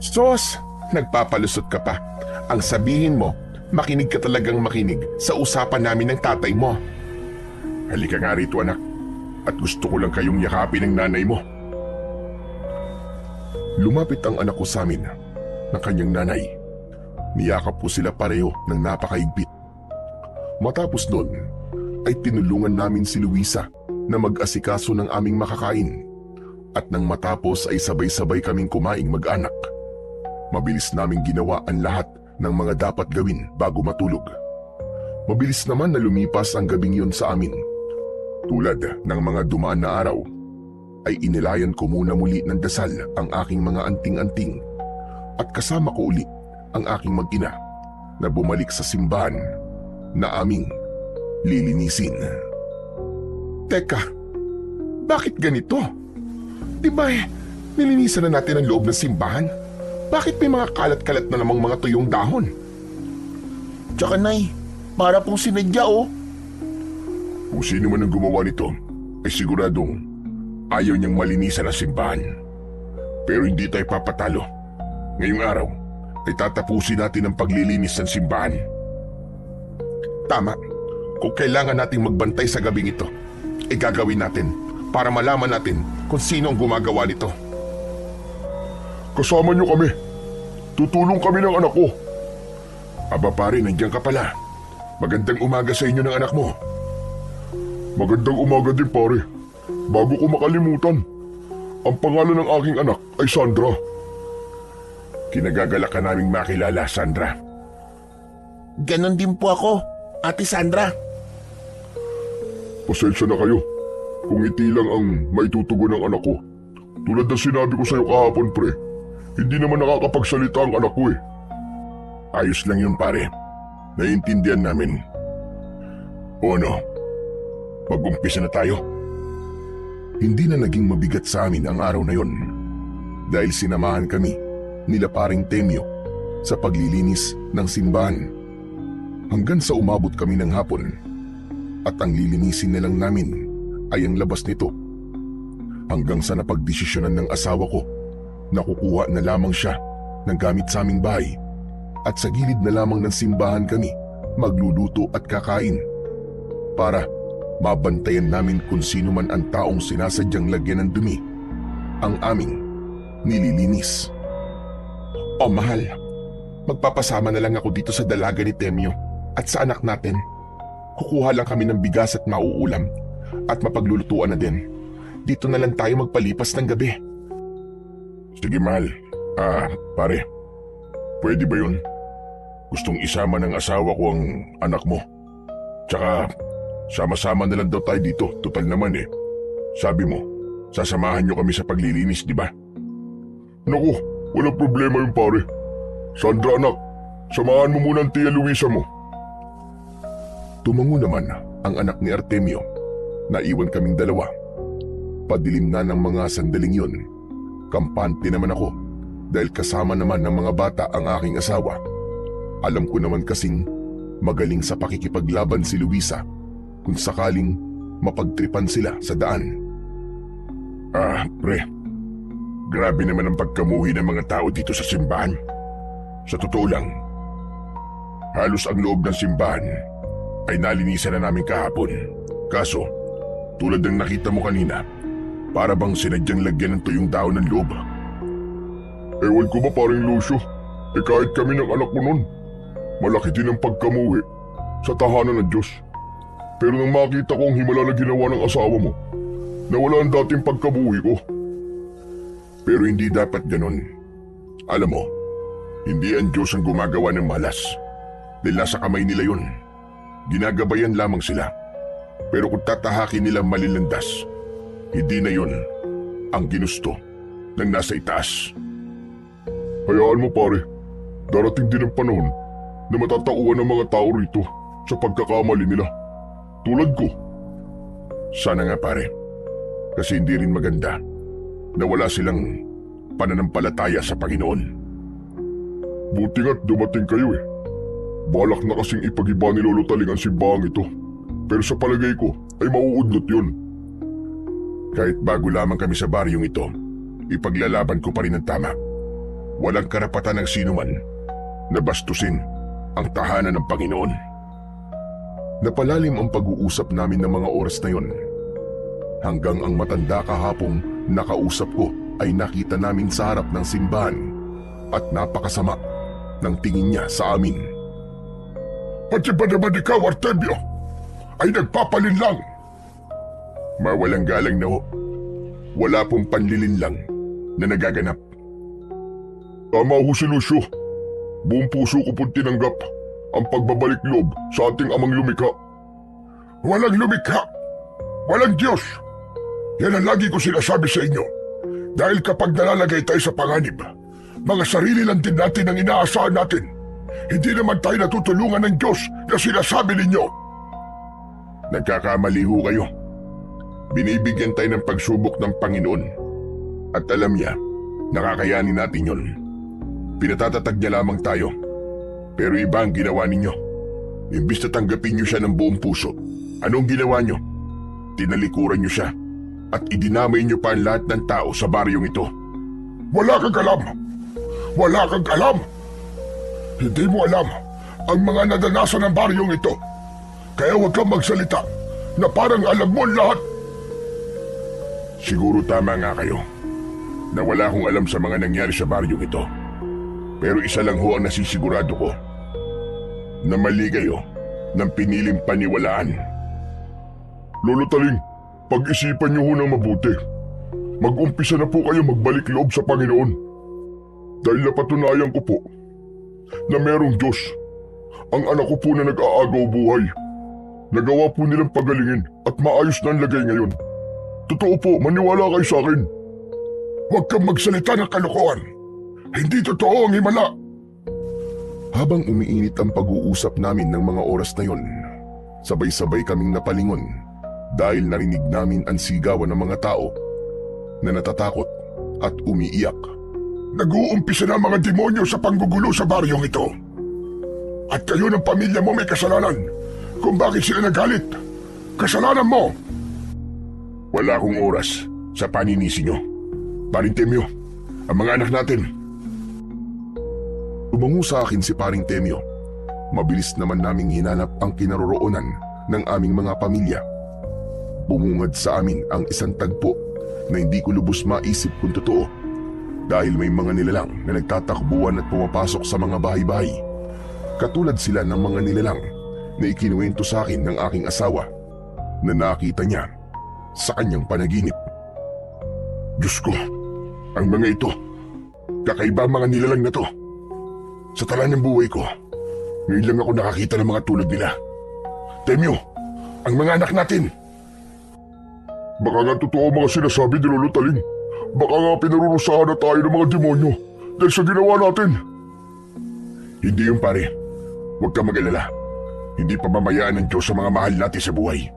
Sos, nagpapalusot ka pa. Ang sabihin mo, makinig ka talagang makinig sa usapan namin ng tatay mo. Halika nga rito, anak. At gusto ko lang kayong yakapin ng nanay mo. Lumapit ang anak ko sa amin ng kanyang nanay. Niyakap po sila pareho ng napakaigpit. Matapos doon, ay tinulungan namin si Luisa na mag-asikaso ng aming makakain. At nang matapos ay sabay-sabay kaming kumaing mag-anak. Mabilis naming ginawa ang lahat ng mga dapat gawin bago matulog. Mabilis naman na lumipas ang gabing yon sa amin. Tulad ng mga dumaan na araw, ay inilayan ko muna muli ng dasal ang aking mga anting-anting at kasama ko uli ang aking mag-ina na bumalik sa simbahan na aming lilinisin. Teka, bakit ganito? Di ba nilinisan na natin ang loob ng simbahan? Bakit may mga kalat-kalat na namang mga tuyong dahon? Tsaka Nay, para pong sinadya oh. Kung sino man ang gumawa nito, ay siguradong ayaw niyang malinisan ang simbahan. Pero hindi tayo papatalo. Ngayong araw, ay tatapusin natin ang paglilinis ng simbahan. Tama. Kung kailangan nating magbantay sa gabing ito, ay gagawin natin para malaman natin kung sino ang gumagawa nito. Kasama niyo kami. Tutulong kami ng anak ko. Aba pare, nandiyan ka pala. Magandang umaga sa inyo ng anak mo. Magandang umaga din pare. Bago ko makalimutan, ang pangalan ng aking anak ay Sandra. Kinagagalak ka naming makilala, Sandra. Ganon din po ako, Ate Sandra. Pasensya na kayo kung iti lang ang maitutugon ng anak ko. Tulad ng sinabi ko sa iyo kahapon, pre, hindi naman nakakapagsalita ang anak ko eh. Ayos lang yun, pare. Naiintindihan namin. O ano, mag-umpisa na tayo. Hindi na naging mabigat sa amin ang araw na yon dahil sinamahan kami nila paring Temyo sa paglilinis ng simbahan. Hanggang sa umabot kami ng hapon at ang lilinisin na lang namin ay ang labas nito. Hanggang sa napagdesisyonan ng asawa ko na kukuha na lamang siya ng gamit sa aming bahay at sa gilid na lamang ng simbahan kami magluluto at kakain para mabantayan namin kung sino man ang taong sinasadyang lagyan ng dumi ang aming nililinis. O mahal, magpapasama na lang ako dito sa dalaga ni Temyo at sa anak natin. Kukuha lang kami ng bigas at mauulam at mapaglulutuan na din. Dito na lang tayo magpalipas ng gabi. Sige mahal. Pare, pwede ba yun? Gustong isama ng asawa ko ang anak mo. Tsaka sama-sama na lang daw tayo dito. Total naman eh. Sabi mo, sasamahan nyo kami sa paglilinis, di ba? Naku, walang problema yung pare. Sandra anak, samahan mo muna ang Tia Luisa mo. Tumango naman ang anak ni Artemio. Naiwan kaming dalawa. Padilim na ng mga sandaling yun. Kampante naman ako dahil kasama naman ng mga bata ang aking asawa. Alam ko naman kasing magaling sa pakikipaglaban si Luisa kung sakaling mapagtripan sila sa daan. Pre, grabe naman ang pagkamuhi ng mga tao dito sa simbahan. Sa totoo lang, halos ang loob ng simbahan ay nalinisan na namin kahapon. Kaso, tulad ng nakita mo kanina, para bang sinadyang lagyan ng tuyong dahon ng loob. Ewan ko ba paring Lucio, kahit kami ng anak ko nun, malaki din ang pagkamuhi sa tahanan ng Diyos. Pero nang makita ko ang himala na ginawa ng asawa mo, nawala ang dating pagkabuhi ko. Pero hindi dapat ganun. Alam mo, hindi ang Diyos ang gumagawa ng malas. Dahil nasa kamay nila yun. Ginagabayan lamang sila. Pero kung tatahakin nila malilandas, hindi na yun ang ginusto ng nasa itaas. Hayaan mo pare, darating din ang panahon na matatauhan ng mga tao rito sa pagkakamali nila. Tulad ko. Sana nga pare. Kasi hindi rin maganda na wala silang pananampalataya sa Panginoon. Buti nga't dumating kayo eh. Balak na kasing ipag-iba ni Lolo Taling ang simbahang ito. Pero sa palagay ko ay mauudlot yun. Kahit bago lamang kami sa baryong ito, ipaglalaban ko pa rin ang tama. Walang karapatan ng sinuman na bastusin ang tahanan ng Panginoon. Napalalim ang pag-uusap namin ng mga oras na yon. Hanggang ang matanda kahapong nakausap ko ay nakita namin sa harap ng simbahan at napakasama ng tingin niya sa amin. Pati ba naman ikaw, Artemio, ay nagpapalinlang? Mawalang galang na ho. Wala pong panlilinlang na nagaganap. Tama ho si Lucio. Buong puso ko pong tinanggap ang pagbabalik loob sa ating amang lumikha. Walang lumikha! Walang Diyos! Yan ang lagi ko sinasabi sa inyo. Dahil kapag nalalagay tayo sa panganib, mga sarili lang din natin ang inaasahan natin. Hindi naman tayo natutulungan ng Diyos na sinasabi ninyo. Nagkakamali ho kayo. Binibigyan tayo ng pagsubok ng Panginoon. At alam niya, nakakayanin natin yon. Pinatatatag niya lamang tayo. Pero iba ang ginawa ninyo. Imbis na tanggapin niyo siya ng buong puso, anong ginawa niyo? Tinalikuran niyo siya at idinamay niyo pa ang lahat ng tao sa baryong ito. Wala kang alam! Wala kang alam! Hindi mo alam ang mga nadanasan ng baryong ito. Kaya huwag kang magsalita na parang alam mo ang lahat. Siguro tama nga kayo na wala akong alam sa mga nangyari sa baryong ito. Pero isa lang ho ang nasisigurado ko, na mali kayo ng piniling paniwalaan. Lolo Taling, pag-isipan niyo ho ng mabuti. Mag-umpisa na po kayo magbalik loob sa Panginoon. Dahil napatunayan ko po na merong Diyos. Ang anak ko po na nag-aagaw buhay. Nagawa po nilang pagalingin at maayos na ang lagay ngayon. Totoo po, maniwala kayo sa akin. Huwag kang magsalita ng kalokohan. Hindi totoo ang himala. Habang umiinit ang pag-uusap namin ng mga oras na yon, sabay-sabay kaming napalingon dahil narinig namin ang sigawan ng mga tao na natatakot at umiiyak. Nag-uumpisa na mga demonyo sa panggugulo sa baryong ito. At kayo ng pamilya mo may kasalanan kung bakit sila nagalit. Kasalanan mo! Wala akong oras sa paninisi nyo. Paring Temyo, ang mga anak natin. Tumango sa akin si Paring Temyo. Mabilis naman naming hinanap ang kinaroroonan ng aming mga pamilya. Bumungad sa amin ang isang tagpo na hindi ko lubos maisip kung totoo dahil may mga nilalang na nagtatakbuhan at pumapasok sa mga bahay-bahay. Katulad sila ng mga nilalang na ikinuwento sa akin ng aking asawa na nakita niya sa kanyang panaginip. Diyos ko, ang mga ito, kakaiba ang mga nilalang na to. Sa tala ng buhay ko, ngayon lang ako nakakita ng mga tulad nila. Temyo, ang mga anak natin. Baka nga totoo ang mga sinasabi ni Lolo Taling. Baka nga pinarurusahan na tayo ng mga demonyo dahil sa ginawa natin. Hindi yung pare. Huwag kang mag-alala. Hindi pamamayaan ng Diyos sa mga mahal natin sa buhay.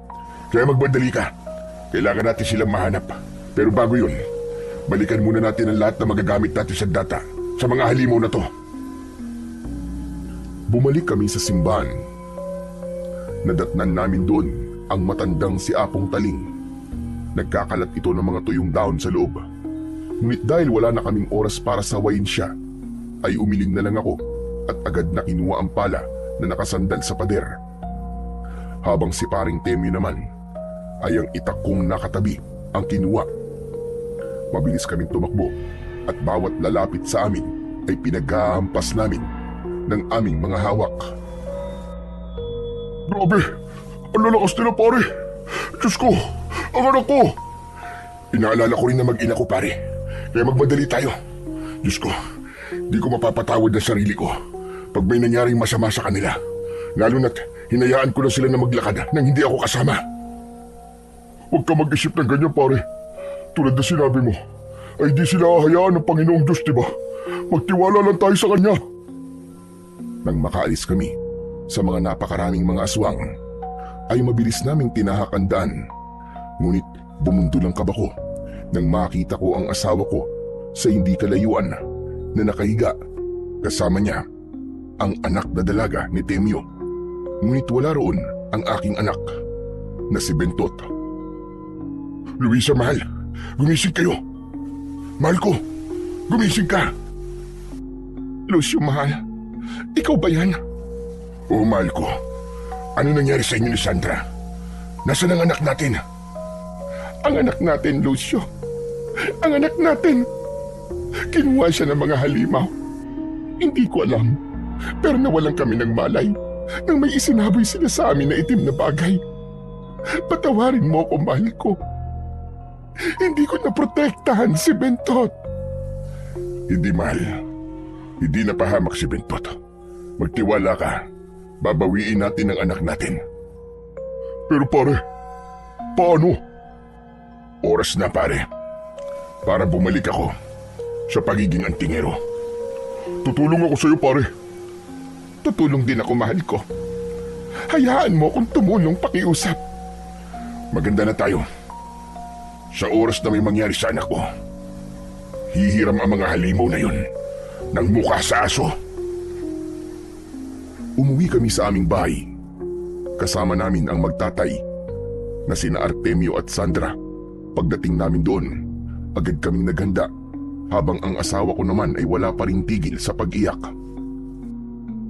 Kaya magbandali ka. Kailangan natin silang mahanap. Pero bago yun, balikan muna natin ang lahat na magagamit natin sa data sa mga halimaw na to. Bumalik kami sa simbahan. Nadatnan namin doon ang matandang si Apong Taling. Nagkakalat ito ng mga tuyong dahon sa loob. Ngunit dahil wala na kaming oras para sawayin siya, ay umiling na lang ako at agad na kinuha ang pala na nakasandal sa pader. Habang si Paring Temyo naman ay ang itak kong nakatabi ang kinuha. Mabilis kaming tumakbo at bawat lalapit sa amin ay pinaghahampas namin ng aming mga hawak. Grabe! Ang lalakas nila, pare! Diyos ko! Ang anak ko! Inaalala ko rin na mag-ina ko, pare. Kaya magmadali tayo. Diyos ko, di ko mapapatawad na sarili ko pag may nangyaring masama sa kanila. Lalo na't hinayaan ko na sila na maglakad nang hindi ako kasama. Huwag ka mag-isip ng ganyan, pare. Tulad na sinabi mo, ay di sila hahayaan ng Panginoong Diyos, diba? Magtiwala lang tayo sa Kanya. Nang makaalis kami sa mga napakaraming mga aswang, ay mabilis naming tinahak ang daan. Ngunit bumundo lang kabako nang makita ko ang asawa ko sa hindi kalayuan na nakahiga Kasama niya ang anak na dalaga ni Temyo. Ngunit wala roon ang aking anak na si Bentot. Luisa, mahal. Gumising kayo. Mahal ko, gumising ka. Lucio, mahal. Ikaw ba yan? Oo, mahal ko. Ano nangyari sa inyo ni Sandra? Nasaan ang anak natin? Ang anak natin, Lucio. Ang anak natin. Kinuha siya ng mga halimaw. Hindi ko alam. Pero nawalan kami ng malay nang may isinaboy sila sa amin na itim na bagay. Patawarin mo ako, mahal ko. Hindi ko naprotektahan si Bentot. Hindi, mahal. Hindi napahamak si Bentot. Magtiwala ka. Babawiin natin ang anak natin. Pero pare, paano? Oras na, pare. Para bumalik ako sa pagiging antingero. Tutulong ako sa iyo, pare. Tutulong din ako, mahal ko. Hayaan mo akong tumulong pakiusap. Maganda na tayo. Sa oras na may mangyari sa anak ko, hihiram ang mga halimaw na yun ng mukha sa aso. Umuwi kami sa aming bahay. Kasama namin ang magtatay na sina Artemio at Sandra. Pagdating namin doon, agad kaming naghanda habang ang asawa ko naman ay wala pa ring tigil sa pag-iyak.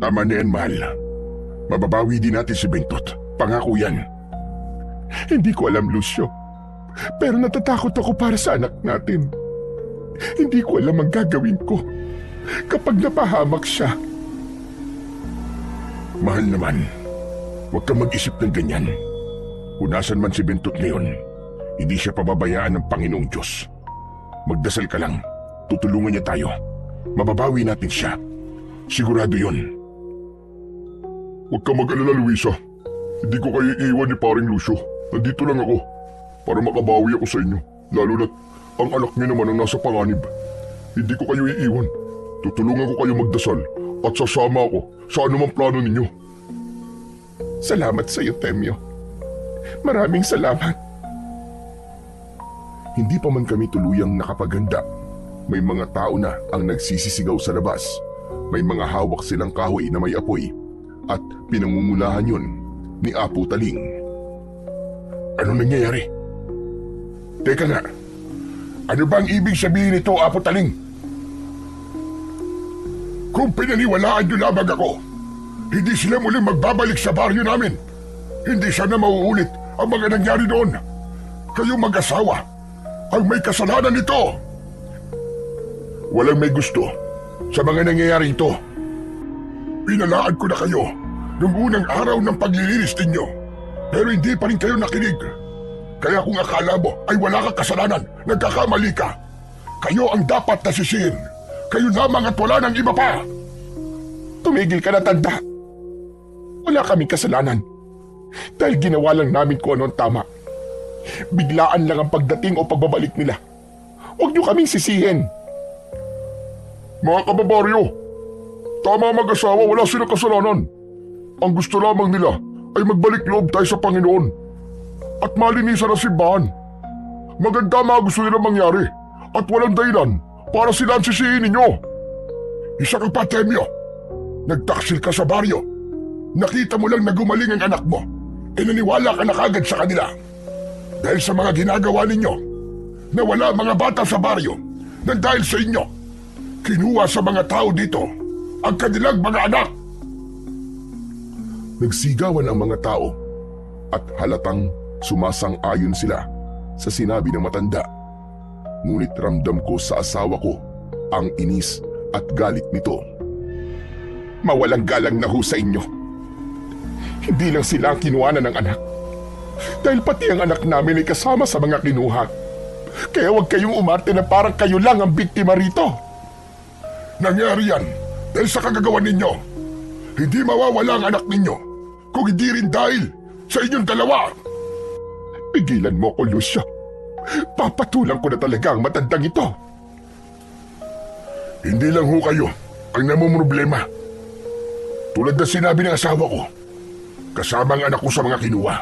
Tama na yan, mahal. Mababawi din natin si Bentot. Pangako yan. Hindi ko alam, Lucio. Pero natatakot ako para sa anak natin. Hindi ko alam ang gagawin ko kapag napahamak siya. Mahal naman, huwag kang mag-isip ng ganyan. Kung nasan man si Bentot ngayon, hindi siya pababayaan ng Panginoong Diyos. Magdasal ka lang, tutulungan niya tayo. Mababawi natin siya. Sigurado yun. Huwag kang mag-alala, Luisa. Hindi ko kayo iiwan ni paring Lucio. Nandito lang ako para makabawi ako sa inyo. Lalo na't ang anak niyo naman ang nasa panganib. Hindi ko kayo iiwan. Tutulungan ko kayo magdasal at sasama ako sa anumang plano ninyo. Salamat sa iyo, Temyo. Maraming salamat. Hindi pa man kami tuluyang nakapaghanda. May mga tao na ang nagsisisigaw sa labas. May mga hawak silang kahoy na may apoy at pinangungulahan yun ni Apo Taling. Ano nangyayari? Teka nga, ano ba ang ibig sabihin nito, Apo Taling? Kung pinaniwalaan niyo lamang ako, hindi sila muling magbabalik sa baryo namin. Hindi sana mauulit ang mga nangyari doon. Kayong mag-asawa ang may kasalanan nito. Walang may gusto sa mga nangyayari ito. Pinalaan ko na kayo noong unang araw ng paglilinis ninyo. Pero hindi pa rin kayo nakinig. Kaya kung akala mo ay wala kang kasalanan, nagkakamali ka. Kayo ang dapat nasisihin. Kayo lamang at wala ng iba pa. Tumigil ka na, tanda. Wala kaming kasalanan. Dahil ginawa lang namin kung ano ang tama. Biglaan lang ang pagdating o pagbabalik nila. Huwag niyo kaming sisihin. Mga kababaryo, tama mag-asawa, wala silang kasalanan. Ang gusto lamang nila ay magbalik loob tayo sa Panginoon at malinisan ang simbahan. Maganda mga gusto nila mangyari at walang dahilan para sila ang sisihin ninyo. Isa ka pa, Temyo. Nagtaksil ka sa baryo. Nakita mo lang na gumaling ang anak mo. Naniwala ka na kagad sa kanila. Dahil sa mga ginagawa ninyo, nawala mga bata sa baryo nang dahil sa inyo, kinuha sa mga tao dito ang kanilang mga anak. Nagsigawan ang mga tao at halatang sumasang-ayon sila sa sinabi ng matanda. Ngunit ramdam ko sa asawa ko ang inis at galit nito. Mawalang galang na ho sa inyo. Hindi lang sila ang kinuhanan ng anak. Dahil pati ang anak namin ay kasama sa mga kinuha. Kaya huwag kayong umarte na parang kayo lang ang biktima rito. Nangyari yan dahil sa kagagawan ninyo. Hindi mawawala ang anak ninyo kung hindi rin dahil sa inyong dalawa. Pigilan mo ko, Lucio. Papatulang ko na talaga ang matandang ito. Hindi lang ho kayo ang namumroblema. Tulad na sinabi ng asawa ko, kasama ang anak ko sa mga kinuha.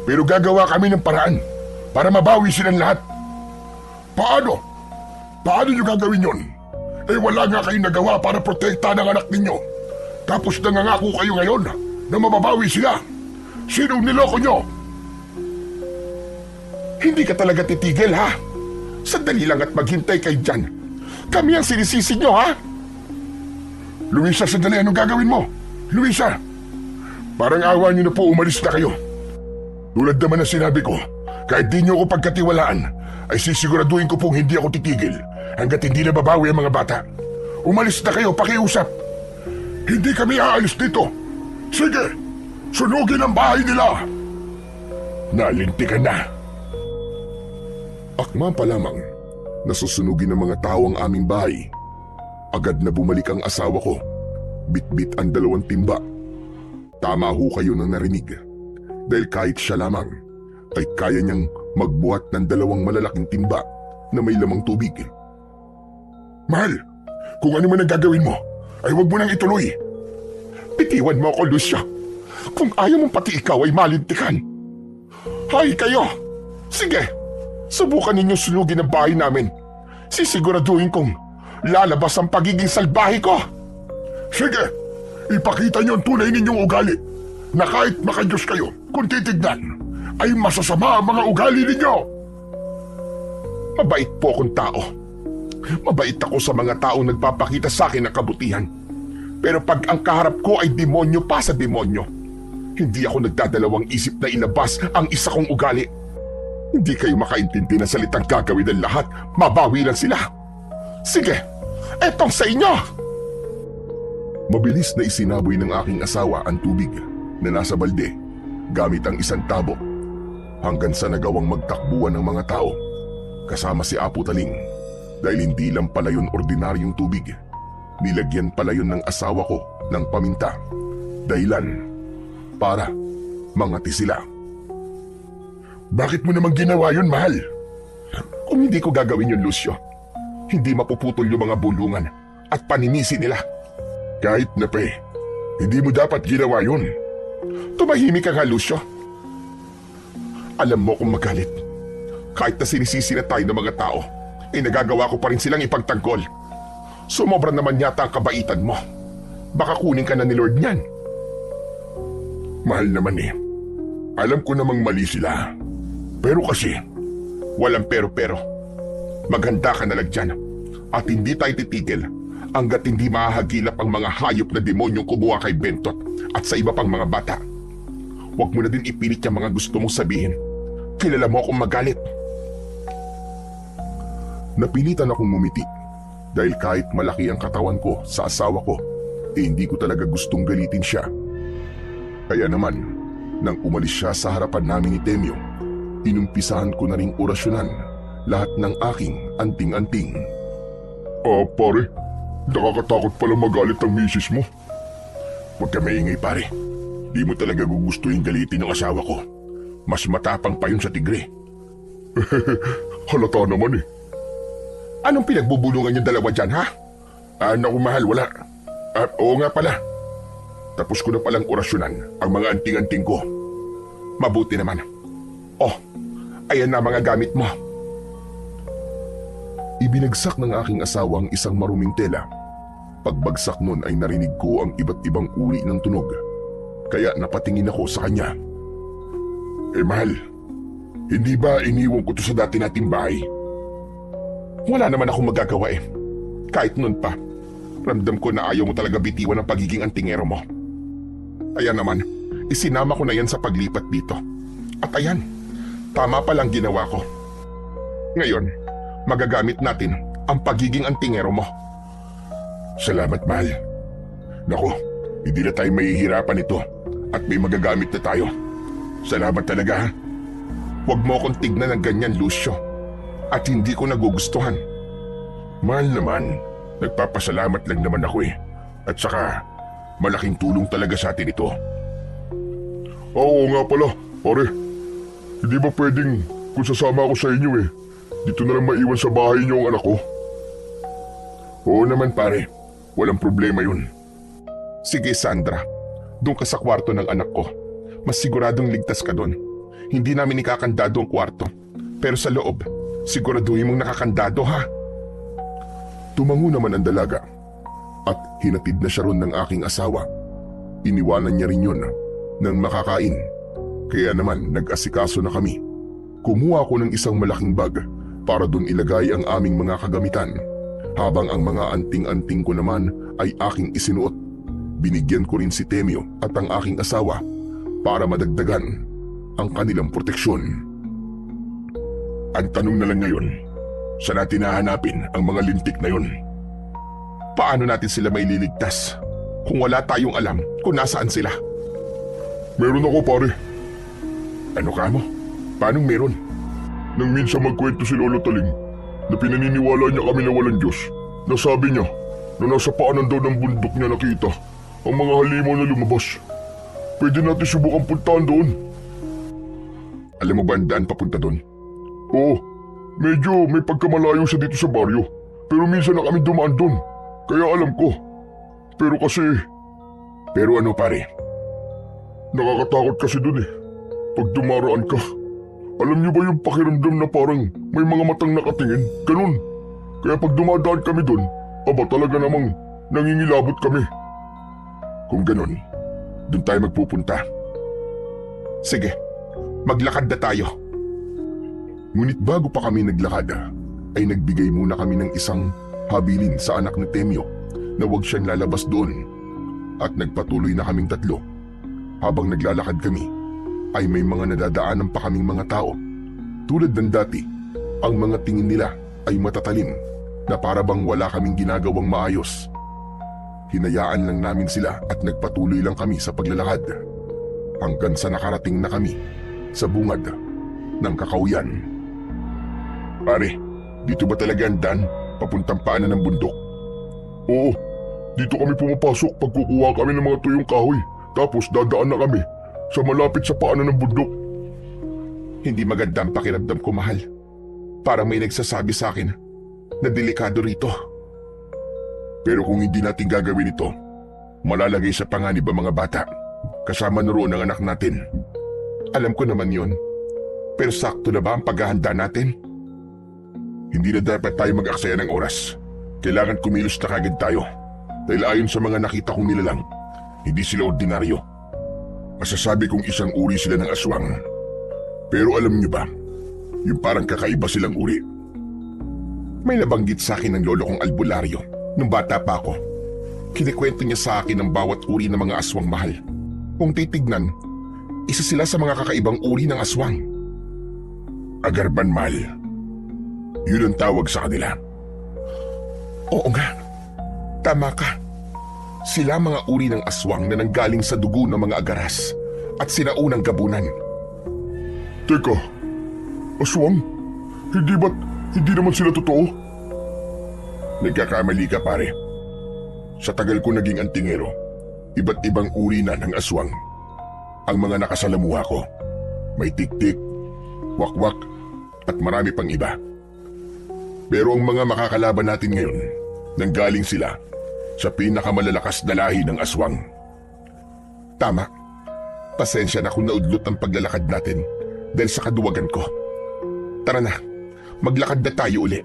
Pero gagawa kami ng paraan para mabawi silang lahat. Paano? Paano nyo gagawin yon? Eh wala nga kayong nagawa para protektahan ang anak ninyo. Tapos nangangako kayo ngayon na mababawi sila. Sinong niloko nyo? Hindi ka talaga titigil, ha? Sandali lang at maghintay kayo dyan. Kami ang sinisisi nyo, ha? Luisa, sandali, anong gagawin mo? Luisa! Parang awa niyo na po, umalis na kayo. Tulad naman na sinabi ko, kahit di niyo ako pagkatiwalaan, ay sisiguraduhin ko pong hindi ako titigil hanggat hindi na babawi ang mga bata. Umalis na kayo, pakiusap. Hindi kami aalis dito. Sige, sunugin ang bahay nila. Nalintikan na. Akma pa lamang, nasusunugin ng mga tao ang aming bahay. Agad na bumalik ang asawa ko. Bit-bit ang 2 timba. Tama ho kayo nang narinig. Dahil kahit siya lamang, ay kaya niyang magbuhat ng 2 malalaking timba na may lamang tubig. Mahal, kung ano man ang gagawin mo, ay huwag mo nang ituloy. Bitiwan mo ako, Lucio. Kung ayaw mong pati ikaw ay malintikan. Hay kayo! Sige, subukan ninyong sunugin ang bahay namin. Sisiguraduhin kong lalabas ang pagiging salbahe ko. Sige, ipakita niyo ang tunay ninyong ugali na kahit makadiyos kayo, kung titignan, ay masasama ang mga ugali ninyo. Mabait po akong tao. Mabait ako sa mga taong nagpapakita sa akin ng kabutihan. Pero pag ang kaharap ko ay demonyo pa sa demonyo, hindi ako nagdadalawang isip na ilabas ang isa kong ugali. Hindi kayo makaintindi ng salitang gagawin ng lahat, mabawi lang sila. Sige, etong sa inyo! Mabilis na isinaboy ng aking asawa ang tubig na nasa balde gamit ang isang tabo hanggang sa nagawang magtakbuhan ng mga tao kasama si Apo Taling dahil hindi lang pala yun ordinaryong tubig. Nilagyan pala yun ng asawa ko ng paminta. Dahilan para mangati sila. Bakit mo naman ginawa yun, mahal? Kung hindi ko gagawin yun, Lucio, hindi mapuputol yung mga bulungan at paninisi nila. Kahit na hindi mo dapat ginawa yun. Tumahimik ka nga, Lucio. Alam mo kung magalit. Kahit na sinisisi na tayo ng mga tao, ay nagagawa ko pa rin silang ipagtanggol. Sumobra naman yata ang kabaitan mo. Baka kunin ka na ni Lord niyan. Mahal naman eh. Alam ko namang mali sila. Pero kasi, walang pero-pero. Maghanda ka na lang dyan. At hindi tayo titigil hanggat hindi mahahagilap ang mga hayop na demonyong kumuha kay Bentot at sa iba pang mga bata. Huwag mo na din ipilit yung mga gusto mong sabihin. Kilala mo akong magalit. Napilitan akong ngumiti dahil kahit malaki ang katawan ko sa asawa ko, hindi ko talaga gustong galitin siya. Kaya naman, nang umalis siya sa harapan namin ni Temyo, inumpisahan ko na ring orasyonan lahat ng aking anting-anting. Pare, nakakatakot pala magalit ang misis mo. Huwag ka maingay, pare. Di mo talaga gugustuhin galitin ang asawa ko. Mas matapang pa yun sa tigre. Halata naman eh. Anong pinagbubulungan yung dalawa dyan, ha? Naku mahal, wala. Oo nga pala. Tapos ko na palang orasyonan ang mga anting-anting ko. Mabuti naman. Oh, ayan na mga gamit mo. Ibinagsak ng aking asawa ang isang maruming tela. Pagbagsak nun ay narinig ko ang iba't ibang uri ng tunog. Kaya napatingin ako sa kanya. Mahal, hindi ba iniwan ko to sa dati nating bahay? Wala naman akong magagawa eh. Kahit nun pa, ramdam ko na ayaw mo talaga bitiwan ang pagiging antingero mo. Ayan naman, isinama ko na yan sa paglipat dito. At ayan, tama palang ginawa ko. Ngayon, magagamit natin ang pagiging antingero mo. Salamat, mahal. Naku, hindi na tayo mahihirapan ito at may magagamit na tayo. Salamat talaga, ha? Huwag mo akong tignan ng ganyan, Lucio. At hindi ko nagugustuhan. Mahal naman, nagpapasalamat lang naman ako eh. At saka, malaking tulong talaga sa atin ito. Oo nga pala, pare. Hindi ba pwedeng kung sasama ako sa inyo eh? Dito na lang maiwan sa bahay niyo ang anak ko. Oo naman pare, walang problema yun. Sige Sandra, doon ka sa kwarto ng anak ko. Mas siguradong ligtas ka doon. Hindi namin ikakandado ang kwarto. Pero sa loob, siguraduhin mong nakakandado ha. Tumango naman ang dalaga at hinatid na siya ron ng aking asawa. Iniwanan niya rin yun nang makakain. Kaya naman nag-asikaso na kami. Kumuha ako ng isang malaking bag para doon ilagay ang aming mga kagamitan, habang ang mga anting-anting ko naman ay aking isinuot. Binigyan ko rin si Temyo at ang aking asawa para madagdagan ang kanilang proteksyon. Ang tanong na lang ngayon, saan natin hahanapin ang mga lintik na yun? Paano natin sila may liligtas kung wala tayong alam kung nasaan sila? Meron ako pare. Ano ka mo? Paanong meron? Nang minsan magkwento si Lolo Taling na pinaniniwala niya kami na walang Diyos, na sabi niya na nasa paanan daw ng bundok niya nakita ang mga halimaw na lumabas. Pwede natin subukan puntahan doon. Alam mo ba ang daan papunta doon? Oo, medyo may pagkamalayo siya dito sa baryo, pero minsan na kami dumaan doon, kaya alam ko. Pero ano pare? Nakakatakot kasi doon eh. Pag dumaraan ka, alam niyo ba yung pakiramdam na parang may mga matang nakatingin? Ganun. Kaya pag dumadaan kami doon, talaga namang nangingilabot kami. Kung ganun, doon tayo magpupunta. Sige, maglakad na tayo. Ngunit bago pa kami naglakad, ay nagbigay muna kami ng isang habilin sa anak ni Temyo na huwag siyang lalabas doon. At nagpatuloy na kaming tatlo. Habang naglalakad kami, ay may mga nadadaanan pa kaming mga tao. Tulad ng dati, ang mga tingin nila ay matatalim na para bang wala kaming ginagawang maayos. Hinayaan lang namin sila at nagpatuloy lang kami sa paglalakad hanggang sa nakarating na kami sa bungad ng kakauyan. Pare, dito ba talaga ang daan papuntang paanan ng bundok? Oo, dito kami pumapasok pag kukuha kami ng mga tuyong kahoy, tapos dadaan na kami sa malapit sa paanan ng bundok. Hindi maganda ang pakiramdam ko, mahal. Parang may nagsasabi sa akin na delikado rito. Pero kung hindi natin gagawin ito, malalagay sa panganib ang mga bata. Kasama na roon ang anak natin. Alam ko naman yon. Pero sakto na ba ang paghahanda natin? Hindi na dapat tayo mag-aksaya ng oras. Kailangan kumilos na kagad tayo. Dahil ayon sa mga nakita kong nilalang, hindi sila ordinaryo. Masasabi kong isang uri sila ng aswang. Pero alam niyo ba, yung parang kakaiba silang uri. May nabanggit sa akin ng lolo kong albularyo nung bata pa ako. Kinikwento niya sa akin ang bawat uri ng mga aswang, mahal. Kung titignan, isa sila sa mga kakaibang uri ng aswang. Agarban, mahal. Yun ang tawag sa kanila. Oo nga, tama ka. Sila mga uri ng aswang na nanggaling sa dugo ng mga agaras at sinaunang gabunan. Teka, aswang? Hindi naman sila totoo? Nagkakamali ka, pare. Sa tagal ko naging antingero, iba't ibang uri na ng aswang ang mga nakasalamuha ko. May tik-tik, wakwak, at marami pang iba. Pero ang mga makakalaban natin ngayon, nanggaling sila sa pinakamalalakas na lahi ng aswang. Tama. Pasensya na kung naudlot ang paglalakad natin dahil sa kaduwagan ko. Tara na, maglakad na tayo uli.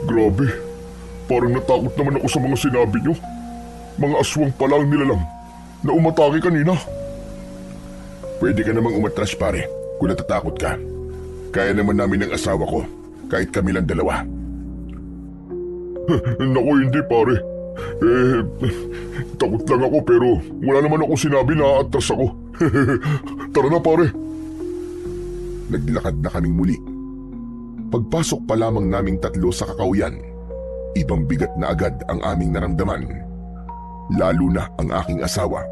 Grabe, parang natakot naman ako sa mga sinabi niyo. Mga aswang pala ang nilalang na umatake kanina. Pwede ka namang umatras, pare, kung natatakot ka. Kaya naman namin ng asawa ko, kahit kami lang dalawa. Naku, hindi pare. Takot lang ako pero wala naman akong sinabi na atras ako. Tara na pare. Naglakad na kaming muli. Pagpasok pa lamang naming tatlo sa kakauyan, ibang bigat na agad ang aming naramdaman. Lalo na ang aking asawa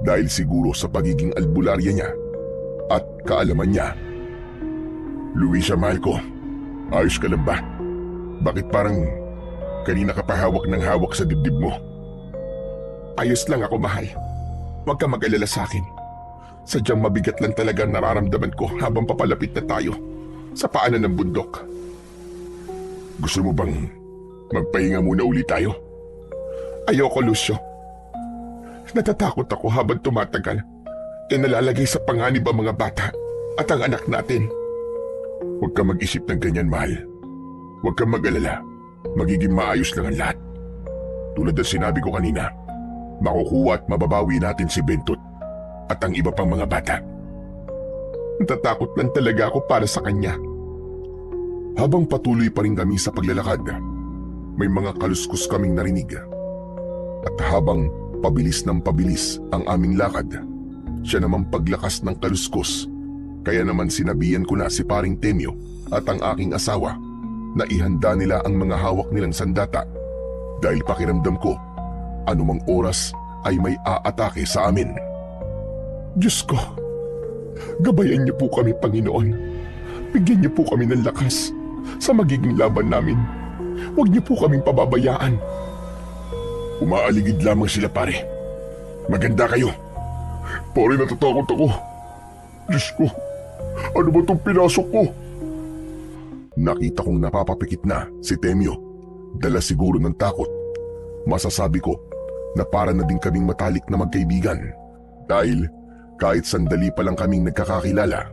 dahil siguro sa pagiging albularya niya at kaalaman niya. Luisa, mahal ko, ayos ka lang ba? Bakit parang kanina ka pa hawak ng hawak sa dibdib mo? Ayos lang ako, mahal. Huwag ka mag-alala sa akin. Sadyang mabigat lang talaga ang nararamdaman ko habang papalapit na tayo sa paanan ng bundok. Gusto mo bang magpahinga muna uli tayo? Ayoko, Lucio. Natatakot ako habang tumatagal. Nalalagay sa panganib ang mga bata at ang anak natin. Huwag ka mag-isip ng ganyan, mahal. Huwag kang mag-alala. magiging maayos lang ang lahat. Tulad ng sinabi ko kanina, makukuha at mababawi natin si Bentot at ang iba pang mga bata. Natatakot lang talaga ako para sa kanya. Habang patuloy pa rin kami sa paglalakad, may mga kaluskos kaming narinig. At habang pabilis ng pabilis ang aming lakad, siya naman paglakas ng kaluskos. Kaya naman sinabihan ko na si paring Temyo at ang aking asawa na ihanda nila ang mga hawak nilang sandata dahil pakiramdam ko anumang oras ay may aatake sa amin. Diyos ko, gabayan niyo po kami, Panginoon. Bigyan niyo po kami ng lakas sa magiging laban namin. Huwag niyo po kaming pababayaan. Umaaligid lamang sila, pare. Maganda kayo. Pare, natatakot ako. Diyos ko, ano ba itong pinasok ko? Nakita kong napapapikit na si Temyo. Dala siguro ng takot. Masasabi ko na para na din kaming matalik na magkaibigan. Dahil kahit sandali pa lang kaming nagkakakilala,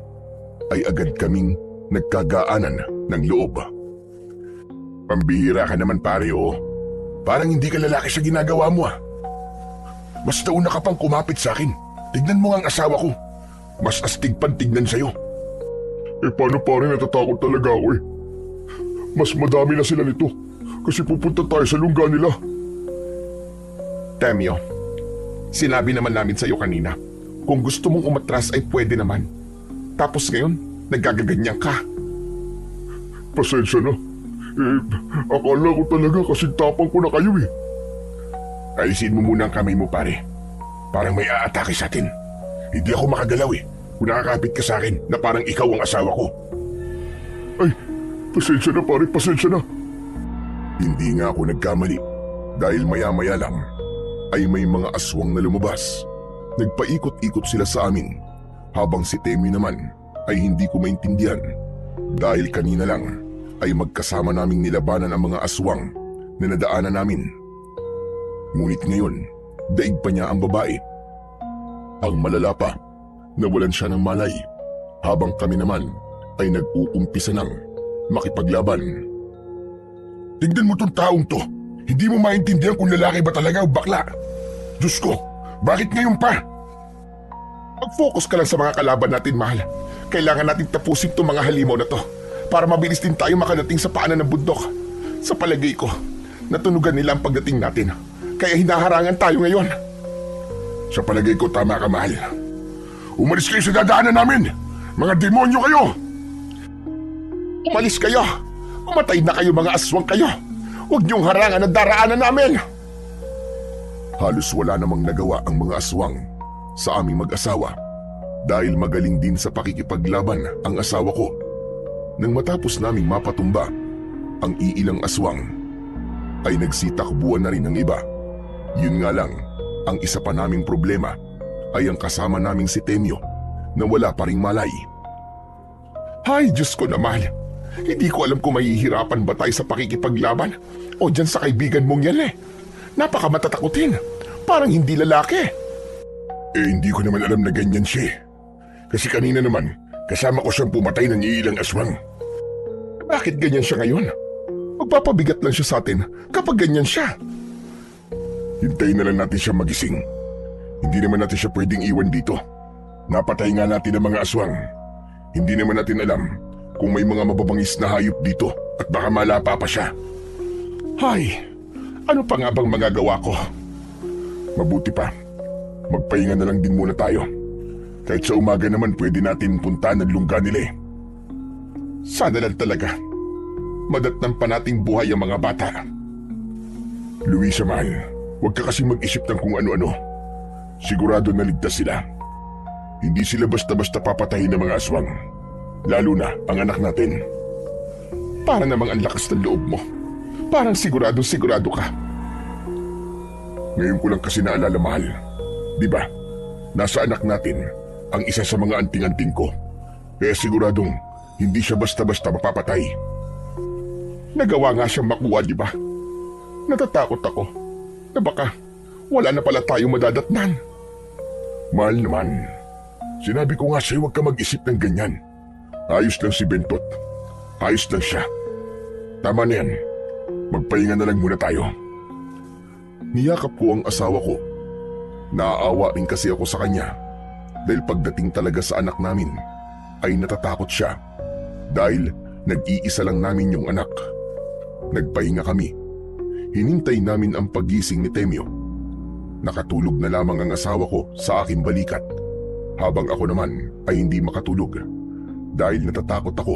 ay agad kaming nagkagaanan ng loob. Pambihira ka naman, pare, oh. Parang hindi ka lalaki sa ginagawa mo, ah. Mas nauna ka pang kumapit sa akin. Tignan mo ang asawa ko. Mas astig pang tignan sa'yo. Paano, pare, natatakot talaga ako, eh. Mas madami na sila nito kasi pupunta tayo sa lungga nila. Temyo, sinabi naman namin sa'yo kanina, kung gusto mong umatras ay pwede naman. Tapos ngayon, nagagaganyan ka. Pasensya na. Akala ko talaga kasi tapang ko na kayo, eh. Ayusin mo muna ang kamay mo, pare. Parang may aatake sa atin. Hindi ako makagalaw, eh. Kung nakakapit ka sa akin na parang ikaw ang asawa ko. Ay, pasensya na, pare, pasensya na. Hindi nga ako nagkamali dahil maya-maya lang ay may mga aswang na lumabas. Nagpaikot-ikot sila sa amin habang si Temi naman ay hindi ko maintindihan dahil kanina lang ay magkasama naming nilabanan ang mga aswang na nadaanan namin. Ngunit ngayon, daig pa niya ang babae. Ang malala pa, nawalan siya ng malay habang kami naman ay nag-uumpisa ng makipaglaban. Tignan mo tong taong to. Hindi mo maintindihan kung lalaki ba talaga o bakla. Diyos ko, bakit ngayon pa? Mag-focus ka lang sa mga kalaban natin, mahal. Kailangan natin tapusin tong mga halimaw na to para mabilis din tayo makadating sa paanan ng bundok. Sa palagay ko, natunugan nila ang pagdating natin. Kaya hinaharangan tayo ngayon. Sa palagay ko, tama ka, mahal. Umalis kayo sa dadaanan namin! Mga demonyo kayo! Umalis kayo! Umatay na kayo, mga aswang kayo! Huwag niyong harangan ang daraanan namin! Halos wala namang nagawa ang mga aswang sa aming mag-asawa dahil magaling din sa pakikipaglaban ang asawa ko. Nang matapos naming mapatumba ang iilang aswang, ay nagsitakbuhan na rin ang iba. Yun nga lang, ang isa pa naming problema ay ang kasama naming si Temyo na wala pa ring malay. Ay, Diyos ko naman! Hindi ko alam kung mahihirapan ba tayo sa pakikipaglaban o dyan sa kaibigan mong yan, eh. Napakamatatakutin. Parang hindi lalaki. Hindi ko naman alam na ganyan siya, eh. Kasi kanina naman, kasama ko siyang pumatay ng iilang aswang. Bakit ganyan siya ngayon? Magpapabigat lang siya sa atin kapag ganyan siya. Hintayin na lang natin siya magising. Hindi naman natin siya pwedeng iwan dito. Napatay nga natin ang mga aswang. Hindi naman natin alam kung may mga mababangis na hayop dito at baka malapa pa siya. Hay, ano pa nga bang magagawa ko? Mabuti pa, magpahinga na lang din muna tayo. Kahit sa umaga naman pwede natin puntahan ang lungga nila, eh. Sana lang talaga madatnan pa nating buhay ang mga bata. Luisa, mahal, huwag ka kasing mag-isip ng kung ano-ano. Sigurado na ligtas sila. Hindi sila basta-basta papatayin ng mga aswang. Lalo na ang anak natin. Para namang ang lakas ng loob mo. Parang sigurado ka. Ngayon ko lang kasi naalala, mahal. Diba, nasa anak natin ang isa sa mga anting-anting ko. Kaya siguradong hindi siya basta-basta mapapatay. Nagawa nga siyang makuha, diba? Natatakot ako na baka wala na pala tayong madadatnan. Mahal naman, sinabi ko nga sa'yo huwag ka mag-isip ng ganyan. Ayos lang si Bentot. Ayos lang siya. Tama na yan. Magpahinga na lang muna tayo. Niyakap ko ang asawa ko. Naaawa rin kasi ako sa kanya dahil pagdating talaga sa anak namin ay natatakot siya dahil nag-iisa lang namin yung anak. Nagpahinga kami. Hinintay namin ang paggising ni Temyo. Nakatulog na lamang ang asawa ko sa aking balikat habang ako naman ay hindi makatulog dahil natatakot ako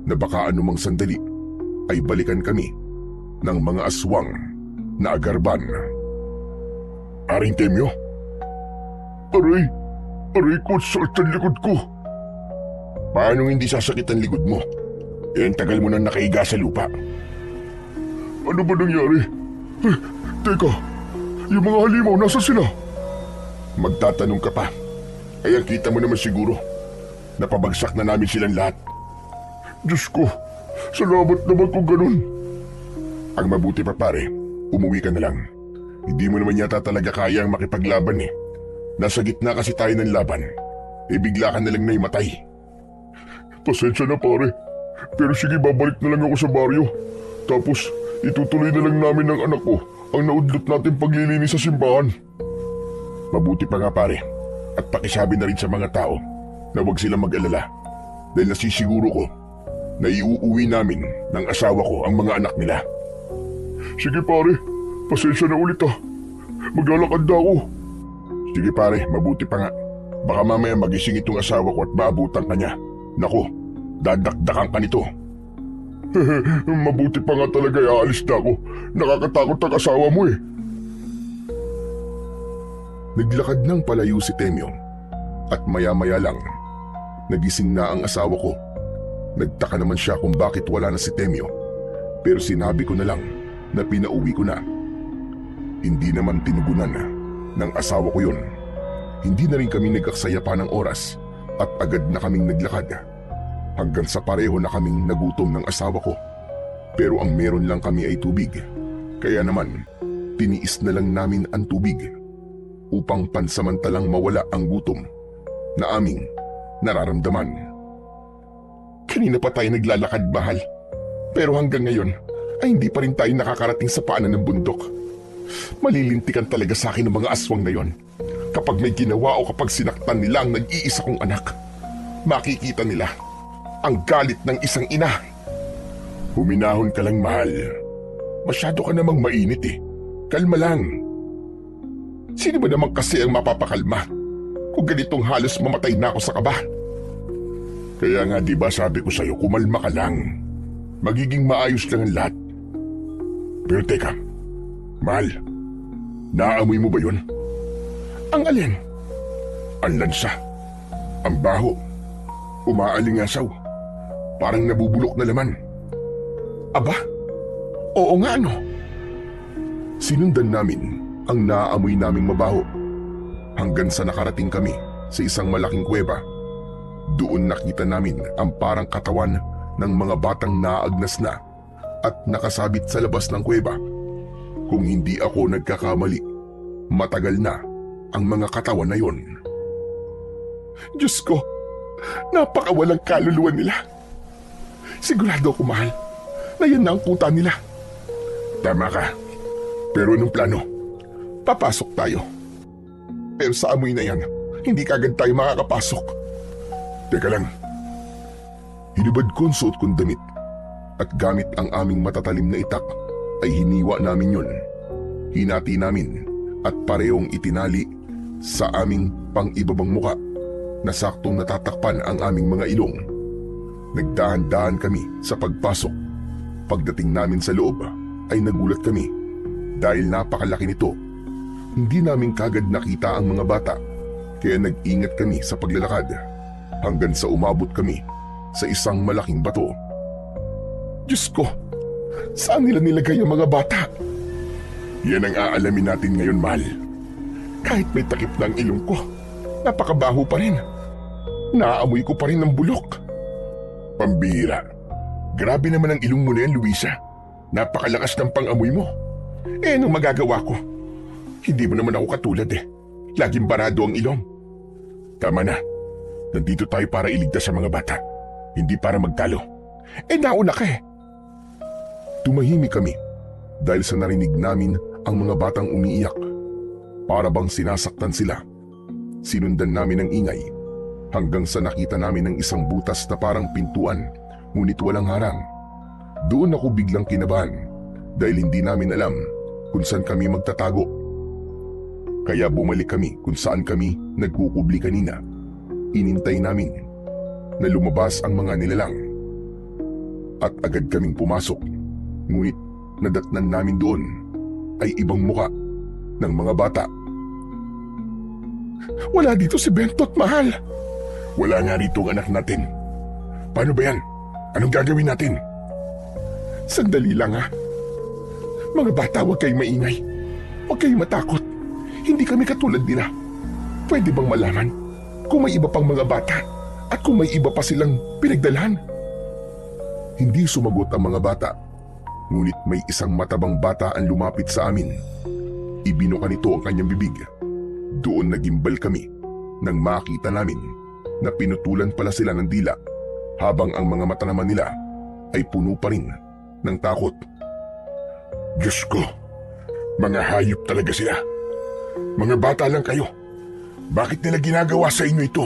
na baka anumang sandali ay balikan kami ng mga aswang na agarban. Aring Temyo? Aray ko, sakit ang likod ko. Paano hindi sasakit ang likod mo? Eh, ang tagal mo nang nakaiga sa lupa. Ano ba nangyari? Teka, yung mga halimaw, nasa sila? Magtatanong ka pa. Kaya kita mo naman siguro. Napabagsak na namin silang lahat. Diyos ko, salamat naman kung ganun. Ang mabuti pa pare, umuwi ka na lang. Hindi mo naman yata talaga kayang makipaglaban eh. Nasa gitna kasi tayo ng laban. Eh bigla ka na lang naimatay. Pasensya na pare. Pero sige, babalik na lang ako sa baryo. Tapos itutuloy na lang namin ng anak ko ang naudlot natin paglilinis sa simbahan. Mabuti pa nga pare. At pakisabi na rin sa mga tao na huwag silang mag-alala. Dahil nasisiguro ko na iuuwi namin ng asawa ko ang mga anak nila. Sige pare, pasensya na ulit ah. Maglalakad na ako. Sige pare, mabuti pa nga. Baka mamaya magising itong asawa ko at maabutan ka niya. Naku, dadakdakan ka nito. Mabuti pa nga talaga aalis na ako. Nakakatakot ang asawa mo eh. Naglakad ng palayo si Temyo at maya-maya lang, nagising na ang asawa ko. Nagtaka naman siya kung bakit wala na si Temyo, pero sinabi ko na lang na pinauwi ko na. Hindi naman tinugunan ng asawa ko yun. Hindi na rin kami nag-aksaya pa ng oras at agad na kaming naglakad hanggang sa pareho na kaming nagutom ng asawa ko. Pero ang meron lang kami ay tubig, kaya naman tiniis na lang namin ang tubig upang pansamantalang mawala ang gutom na aming nararamdaman. Kanina pa tayo naglalakad, mahal. Pero hanggang ngayon ay hindi pa rin tayo nakakarating sa paanan ng bundok. Malilintikan talaga sa akin ng mga aswang na yon. Kapag may ginawa o kapag sinaktan nila ang nag-iisa kong anak, makikita nila ang galit ng isang ina. Huminahon ka lang, mahal. Masyado ka namang mainit eh. Kalma lang. Sino ba naman kasi ang mapapakalma kung ganitong halos mamatay na ako sa kaba? Kaya nga diba sabi ko sa'yo, kumalma ka lang. Magiging maayos lang ang lahat. Pero teka, mahal, naamoy mo ba yun? Ang alin? Ang lansa. Ang baho. Umaalingasaw. Parang nabubulok na laman. Aba, oo nga no. Sinundan namin ang naaamoy naming mabaho hanggang sa nakarating kami sa isang malaking kuweba. Doon nakita namin ang parang katawan ng mga batang naagnas na at nakasabit sa labas ng kuweba. Kung hindi ako nagkakamali, matagal na ang mga katawan na yon. Diyos ko, napakawalang kaluluwa nila. Sigurado ako, mahal, na yan na ang kuta nila. Tama ka. Pero anong plano? Papasok tayo. Pero sa amoy na yan, hindi kagad tayo makakapasok. Teka lang. Hinubad ko ang suot kong damit at gamit ang aming matatalim na itak ay hiniwa namin yun. Hinati namin at parehong itinali sa aming pang-ibabang muka na saktong natatakpan ang aming mga ilong. Nagdahan-dahan kami sa pagpasok. Pagdating namin sa loob ay nagulat kami dahil napakalaki nito. Hindi namin kagad nakita ang mga bata kaya nag-ingat kami sa paglalakad hanggang sa umabot kami sa isang malaking bato. Diyos ko, saan nila nilagay ang mga bata? Yan ang aalamin natin ngayon, mahal. Kahit may takip na ang ilong ko, napakabaho pa rin. Naaamoy ko pa rin ng bulok. Pambihira. Grabe naman ang ilong mo na yan, Luisa. Napakalakas ng pang-amoy mo. Eh, anong magagawa ko? Hindi mo naman ako katulad eh. Laging barado ang ilong. Tama na. Nandito tayo para iligtas sa mga bata. Hindi para magtalo. Eh, nauna ka eh. Tumahimik kami dahil sa narinig namin ang mga batang umiiyak. Para bang sinasaktan sila. Sinundan namin ang ingay hanggang sa nakita namin ang isang butas na parang pintuan ngunit walang harang. Doon ako biglang kinabahan dahil hindi namin alam kung saan kami magtatago. Kaya bumalik kami kung saan kami nagkukubli kanina. Inintay namin na lumabas ang mga nilalang at agad kaming pumasok. Ngunit nadatnan namin doon ay ibang muka ng mga bata. Wala dito si Bentot, mahal. Wala nga rito ang anak natin. Paano ba yan? Anong gagawin natin? Sandali lang ha. Mga bata, huwag kayong maingay. Huwag kayong matakot. Hindi kami katulad nila. Pwede bang malaman kung may iba pang mga bata at kung may iba pa silang pinagdalhan? Hindi sumagot ang mga bata. Ngunit may isang matabang bata ang lumapit sa amin. Ibinuka nito ang kanyang bibig. Doon nagimbal kami nang makita namin na pinutulan pala sila ng dila habang ang mga mata naman nila ay puno pa rin ng takot. Diyos ko, mga hayop talaga sila. Mga bata lang kayo. Bakit nila ginagawa sa inyo ito?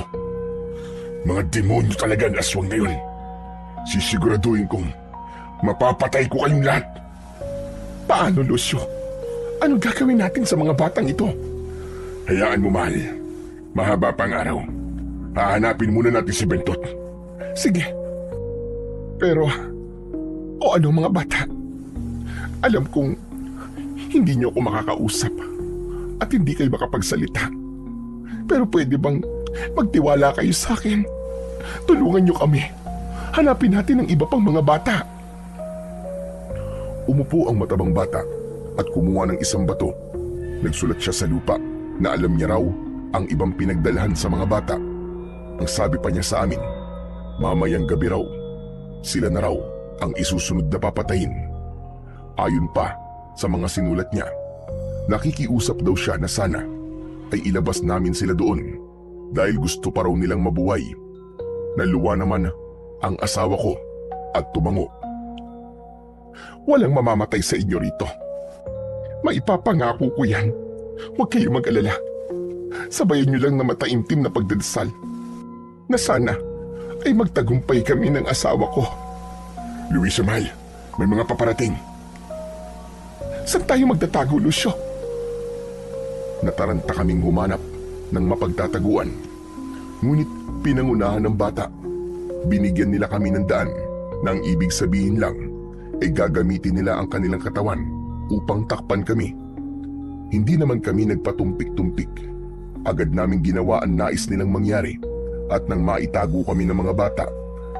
Mga demonyo talaga ang aswang na yun. Sisiguraduhin kong mapapatay ko kayong lahat. Paano, Lucio? Anong gagawin natin sa mga batang ito? Hayaan mo, mahal. Mahaba pang araw. Hahanapin muna natin si Bentot. Sige. Pero, o ano mga bata? Alam kong hindi niyo ako makakausap at hindi kayo makapagsalita. Pero pwede bang magtiwala kayo sa akin? Tulungan niyo kami. Hanapin natin ang iba pang mga bata. Umupo ang matabang bata at kumuha ng isang bato. Nagsulat siya sa lupa na alam niya raw ang ibang pinagdalhan sa mga bata. Ang sabi pa niya sa amin, mamayang gabi raw, sila na raw ang isusunod na papatayin. Ayon pa sa mga sinulat niya, nakikiusap daw siya na sana ay ilabas namin sila doon dahil gusto pa raw nilang mabuhay. Naluwa naman ang asawa ko at tumango. Walang mamamatay sa inyo rito. Maipapangako ko yan. Huwag kayo mag-alala. Sabayan niyo lang na mataimtim na pagdadasal na sana ay magtagumpay kami ng asawa ko. Luisa, mahal, may mga paparating. Saan tayo magtatago, Lucio? Nataranta kaming humanap ng mapagtataguan. Ngunit pinangunahan ng bata. Binigyan nila kami ng daan na ang ibig sabihin lang ay gagamitin nila ang kanilang katawan upang takpan kami. Hindi naman kami nagpatumpik-tumpik. Agad naming ginawa ang nais nilang mangyari at nang maitago kami ng mga bata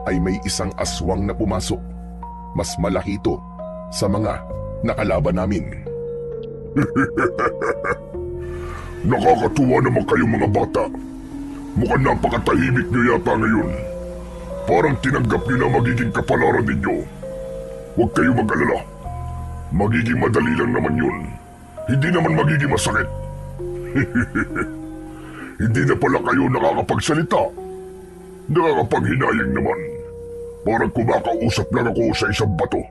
ay may isang aswang na pumasok. Mas malaki ito sa mga nakalaban namin. Nakakatuwa naman kayo mga bata. Mukhang napakatahimik niyo yata ngayon. Parang tinanggap niyo na magiging kapalaran ninyo. Huwag kayo mag-alala. Magiging madali lang naman yun. Hindi naman magiging masakit. Hindi na pala kayo nakakapagsalita. Nakakapaghinayang naman. Parang kumakausap lang ako sa isang bato.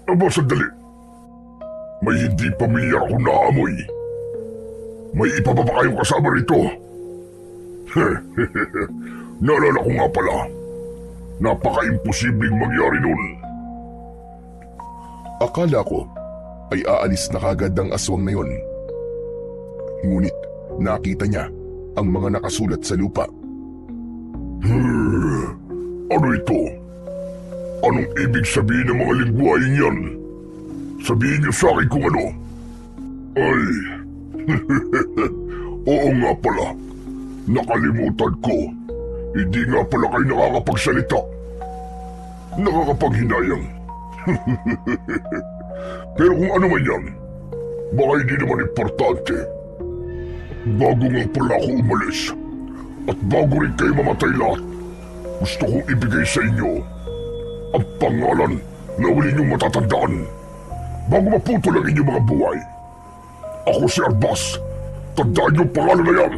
Aba, sandali. May hindi pamilyar akong naamoy. May iba pa ba kayong kasama rito? Naalala ko nga pala. Napaka-imposibleng mangyari nun. Akala ko ay aalis na kagad ang aswang na yon. Ngunit nakita niya ang mga nakasulat sa lupa. Ano ito? Anong ibig sabihin ng mga lingwahe niyan? Sabihin niyo sa akin kung ano. Ay, oo nga pala. Nakalimutan ko. Hindi nga pala kayo nakakapagsalita. Nakakapaghinayang. Pero kung ano man yan, baka hindi naman importante. Bago nga pala ako umalis, at bago rin kayo mamatay lahat, gusto kong ibigay sa inyo ang pangalan na uli niyong matatandaan bago maputol ang inyong mga buhay. Ako si Arbas. Tandaan niyo ang pangalan na yan.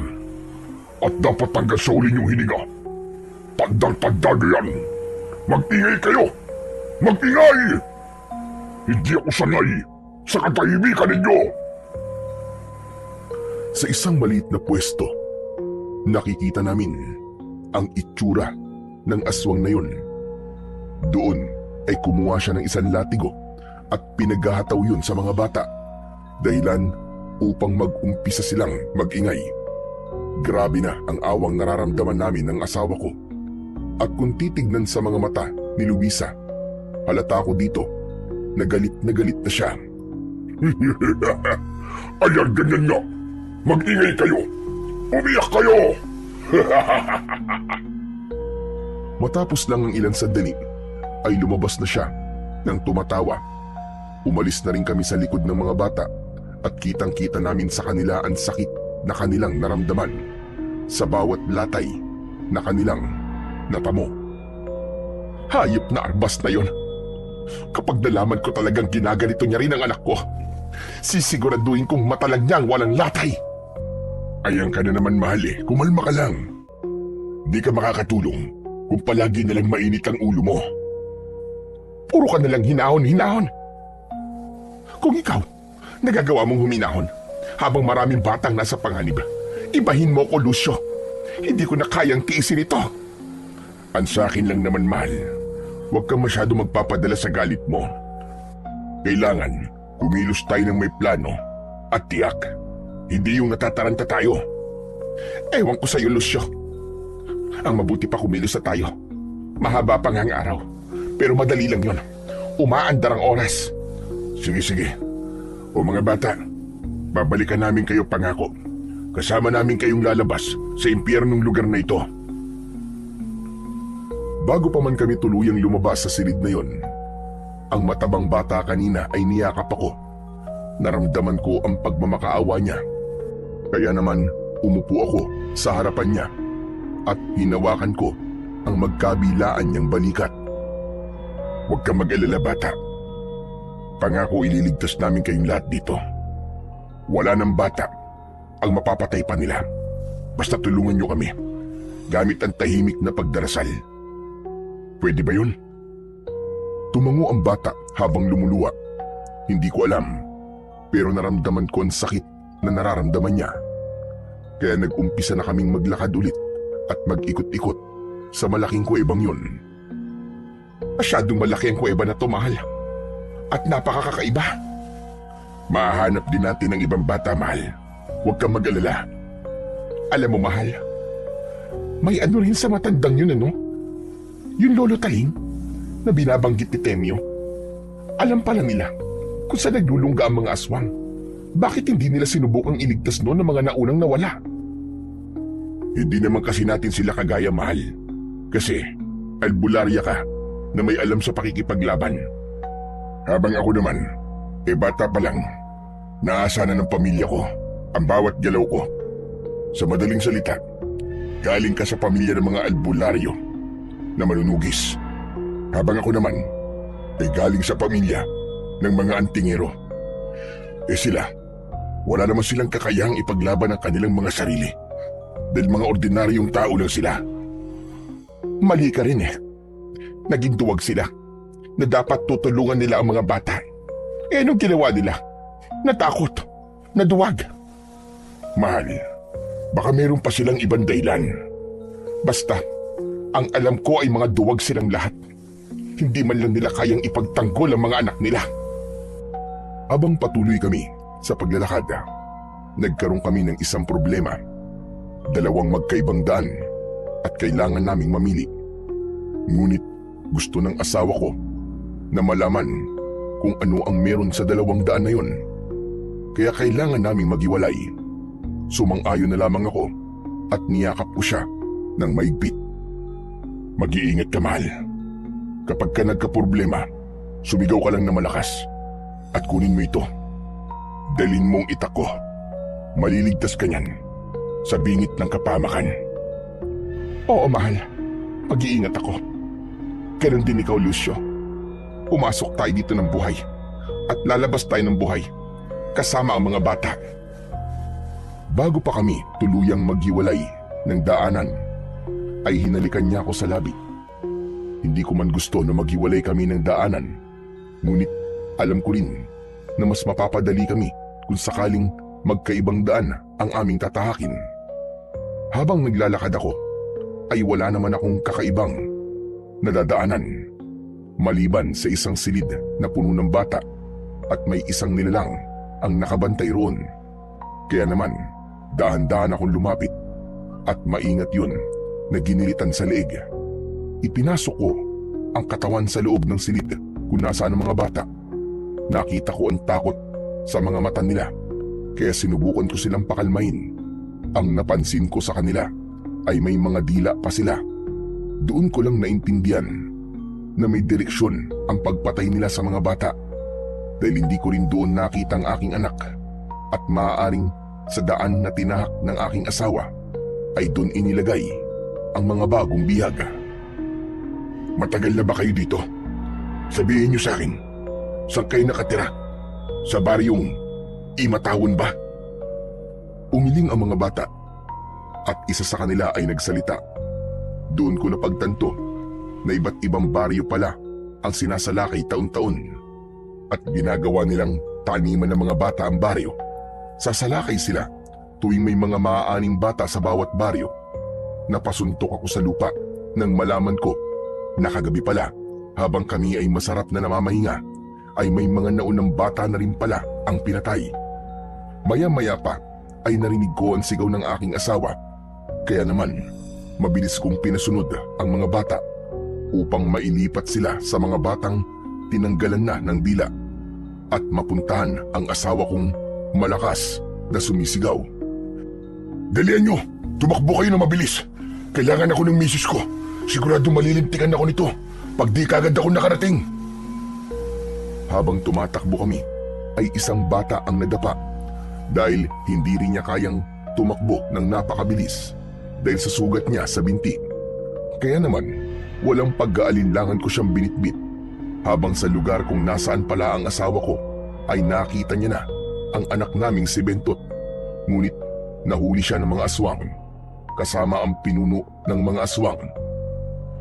At dapat hanggang sa uli niyong hininga. Tandang-tandaan niyo yan. Mag-ingay kayo! Mag-ingay! Hindi ako sanay sa katahimikan ninyo! Sa isang maliit na pwesto, nakikita namin ang itsura ng aswang na yun. Doon ay kumuha siya ng isang latigo at pinaghahataw yun sa mga bata, dahilan upang mag-umpisa silang mag-ingay. Grabe na ang awang nararamdaman namin ng asawa ko. At kung titignan sa mga mata ni Luisa, halata ko dito na galit na siya. Ayan, ganyan nga. Mag-ingay kayo. Umiyak kayo. Matapos lang ang ilang sandali, ay lumabas na siya nang tumatawa. Umalis na rin kami sa likod ng mga bata at kitang-kita namin sa kanila ang sakit na kanilang naramdaman sa bawat latay na kanilang natamo. Hayop na arbas na yon. Kapag nalaman ko talagang ginaganito niya rin ang anak ko, sisiguraduhin kong matalag niyang walang latay. Ayan ka na naman, mahal eh. Kumalma ka lang. Di ka makakatulong kung palagi nalang mainit ang ulo mo. Puro ka nalang hinahon. Kung ikaw, nagagawa mong huminahon habang maraming batang nasa panganib, ibahin mo ko, Lucio. Hindi ko na kayang tiisin ito. Ang sa akin lang naman, mahal. Huwag kang masyado magpapadala sa galit mo. Kailangan kumilos tayo ng may plano at tiyak. Hindi yung natataranta tayo. Ewan ko sa'yo, Lucio. Ang mabuti pa kumilos na tayo. Mahaba pang ang araw. Pero madali lang yon. Umaandar ang oras. Sige. O mga bata, babalikan namin kayo pangako. Kasama namin kayong lalabas sa impyernong lugar na ito. Bago pa man kami tuluyang lumabas sa silid na yon, ang matabang bata kanina ay niyakap ako. Naramdaman ko ang pagmamakaawa niya. Kaya naman umupo ako sa harapan niya at hinawakan ko ang magkabilaan niyang balikat. Huwag kang mag-alala, bata. Pangako ililigtas namin kayong lahat dito. Wala ng bata ang mapapatay pa nila. Basta tulungan niyo kami gamit ang tahimik na pagdarasal. Pwede ba yun? Tumango ang bata habang lumuluwa. Hindi ko alam, pero naramdaman ko ang sakit na nararamdaman niya. Kaya nag-umpisa na kaming maglakad ulit at mag-ikot-ikot sa malaking kuwebang yun. Masyadong malaki ang kuweba na to, mahal. At napakakaiba. Mahanap din natin ng ibang bata, mahal. Huwag kang mag-alala. Alam mo, mahal, may ano rin sa matandang yun, ano? Yung lolo Taling na binabanggit ni Temyo. Alam pala nila kung saan naglulungga ang mga aswang. Bakit hindi nila sinubukang iligtas noon ng mga naunang nawala? Hindi naman kasi natin sila kagaya, mahal. Kasi albularya ka na may alam sa pakikipaglaban. Habang ako naman, bata pa lang, naasa na ng pamilya ko ang bawat galaw ko. Sa madaling salita, galing ka sa pamilya ng mga albularyo na manunugis. Habang ako naman, galing sa pamilya ng mga antingero. Sila, wala naman silang kakayahang ipaglaban ang kanilang mga sarili dahil mga ordinaryong tao lang sila. Mali ka rin eh. Naging duwag sila na dapat tutulungan nila ang mga bata. Anong ginawa nila? Natakot. Naduwag. Mahal, baka meron pa silang ibang dahilan. Basta, ang alam ko ay mga duwag silang lahat. Hindi man lang nila kayang ipagtanggol ang mga anak nila. Habang patuloy kami sa paglalakad, nagkaroon kami ng isang problema. Dalawang magkaibang daan at kailangan naming mamili. Ngunit gusto ng asawa ko na malaman kung ano ang meron sa dalawang daan na yon. Kaya kailangan naming maghiwalay. Sumang-ayon na lamang ako at niyakap ko siya ng maigpit. Mag-iingat ka, mahal. Kapag ka nagka-problema, sumigaw ka lang na malakas at kunin mo ito. Dalhin mong itak ko. Maliligtas ka niyan sa bingit ng kapamakan. Oo, mahal. Mag-iingat ako. Ganon din ikaw, Lucio. Pumasok tayo dito ng buhay at lalabas tayo ng buhay kasama ang mga bata. Bago pa kami tuluyang maghiwalay ng daanan, ay hinalikan niya ako sa labi. Hindi ko man gusto na maghiwalay kami ng daanan, ngunit Alam ko rin na mas mapapadali kami kung sakaling magkaibang daan ang aming tatahakin. Habang naglalakad ako, ay wala naman akong kakaibang nadadaanan. Maliban sa isang silid na puno ng bata at may isang nilalang ang nakabantay roon. Kaya naman, dahan-dahan akong lumapit at maingat yun na ginilitan sa leeg. Ipinasok ko ang katawan sa loob ng silid kung nasaan ang mga bata. Nakita ko ang takot sa mga mata nila, kaya sinubukan ko silang pakalmain. Ang napansin ko sa kanila ay may mga dila pa sila. Doon ko lang naintindihan na may direksyon ang pagpatay nila sa mga bata, dahil hindi ko rin doon nakita ang aking anak at maaaring sa daan na tinahak ng aking asawa ay doon inilagay ang mga bagong bihag. Matagal na ba kayo dito? Sabihin niyo sa akin, saan kayo nakatira? Sa baryong Imatawon ba? Umiling ang mga bata at isa sa kanila ay nagsalita. Doon ko napagtanto na iba't ibang baryo pala ang sinasalakay taon-taon at ginagawa nilang taniman ng mga bata ang baryo. Sasalakay sila tuwing may mga maaaning bata sa bawat baryo. Napasuntok ako sa lupa nang malaman ko na kagabi pala, habang kami ay masarap na namamahinga, ay may mga naunang bata na rin pala ang pinatay. Maya-maya pa ay narinig ko ang sigaw ng aking asawa. Kaya naman, mabilis kong pinasunod ang mga bata upang mailipat sila sa mga batang tinanggalan na ng dila at mapuntahan ang asawa kong malakas na sumisigaw. Dalian niyo! Tumakbo kayo na mabilis! Kailangan ako ng misis ko. Sigurado malilintikan ako nito pag di kagad ako nakarating. Habang tumatakbo kami, ay isang bata ang nadapa dahil hindi rin niya kayang tumakbo ng napakabilis dahil sa sugat niya sa binti. Kaya naman, walang pag-aalinlangan ko siyang binitbit. Habang sa lugar kung nasaan pala ang asawa ko, ay nakita niya na ang anak naming si Bentot. Ngunit nahuli siya ng mga aswang, kasama ang pinuno ng mga aswang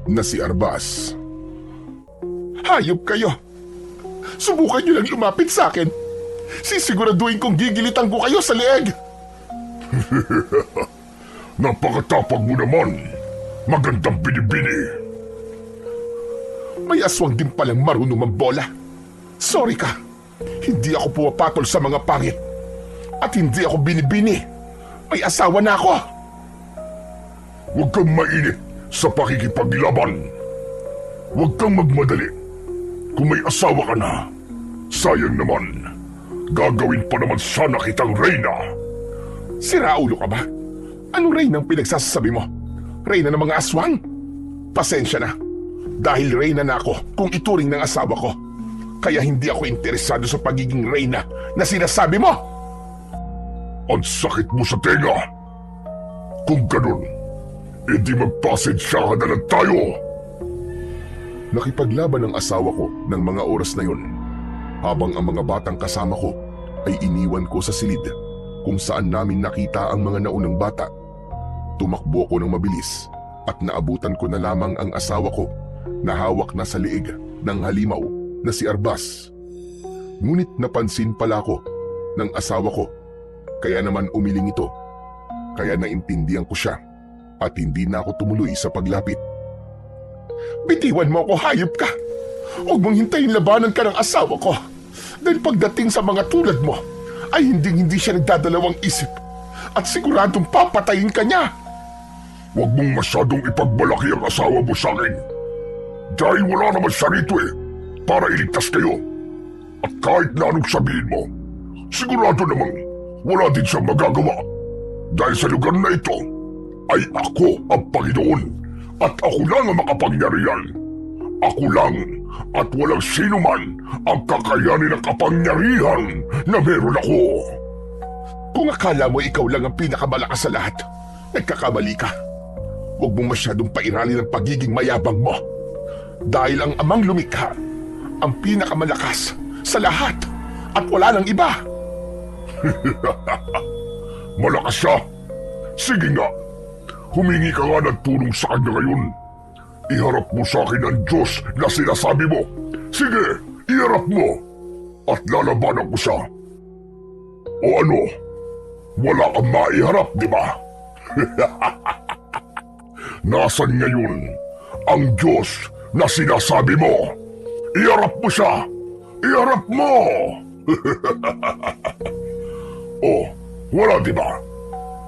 na si Arbas. Hayop kayo! Subukan niyo lang lumapit sa akin. Sisiguraduhin kong gigilitan ko kayo sa leeg. Napakatapag mo naman. Magandang binibini. May aswang din palang marunong mambola. Sorry ka. Hindi ako pumapatol sa mga pangit. At hindi ako binibini. May asawa na ako. Huwag kang mainit sa pakikipaglaban. Huwag kang magmadali. Kung may asawa ka na, sayang naman. Gagawin pa naman sana kitang reyna. Siraulo ka ba? Anong reyna ang pinagsasabi mo? Reyna ng mga aswang? Pasensya na. Dahil reyna na ako kung ituring ng asawa ko. Kaya hindi ako interesado sa pagiging reyna na sinasabi mo. Ang sakit mo sa tenga. Kung ganun, edi magpasensyahan na lang tayo. Nakipaglaban ang asawa ko ng mga oras na yun, habang ang mga batang kasama ko ay iniwan ko sa silid kung saan namin nakita ang mga naunang bata. Tumakbo ko ng mabilis at naabutan ko na lamang ang asawa ko na hawak na sa liig ng halimaw na si Arbas. Ngunit napansin pala ko ng asawa ko, kaya naman umiling ito. Kaya naintindihan ko siya at hindi na ako tumuloy sa paglapit. Bitiwan mo ako, hayop ka! Huwag mong hintayin labanan ka ng asawa ko. Dahil pagdating sa mga tulad mo, ay hindi siya nagdadalawang isip at siguradong papatayin ka niya. Huwag mong masyadong ipagmalaki ang asawa mo sa akin. Dahil wala naman siya rito para iligtas kayo. At kahit na anong sabihin mo, sigurado namang wala din siyang magagawa. Dahil sa lugar na ito, ay ako ang Panginoon. At ako lang ang makapangyarihan. Ako lang at walang sino man ang kakayanin ng kapangyarihan na meron ako. Kung akala mo ikaw lang ang pinakamalakas sa lahat, nagkakamali ka. Huwag mong masyadong pairali ng pagiging mayabang mo. Dahil ang amang lumikha, ang pinakamalakas sa lahat at wala nang iba. Malakas siya. Sige nga. Humingi ka nga ng tulong sa kanya ngayon. Iharap mo sa akin ang Diyos na sinasabi mo. Sige, iharap mo. at lalabanan ko siya. O ano, wala kang maiharap, di ba? Nasaan ngayon ang Diyos na sinasabi mo? Iharap mo siya! Iharap mo! Oh, wala di ba?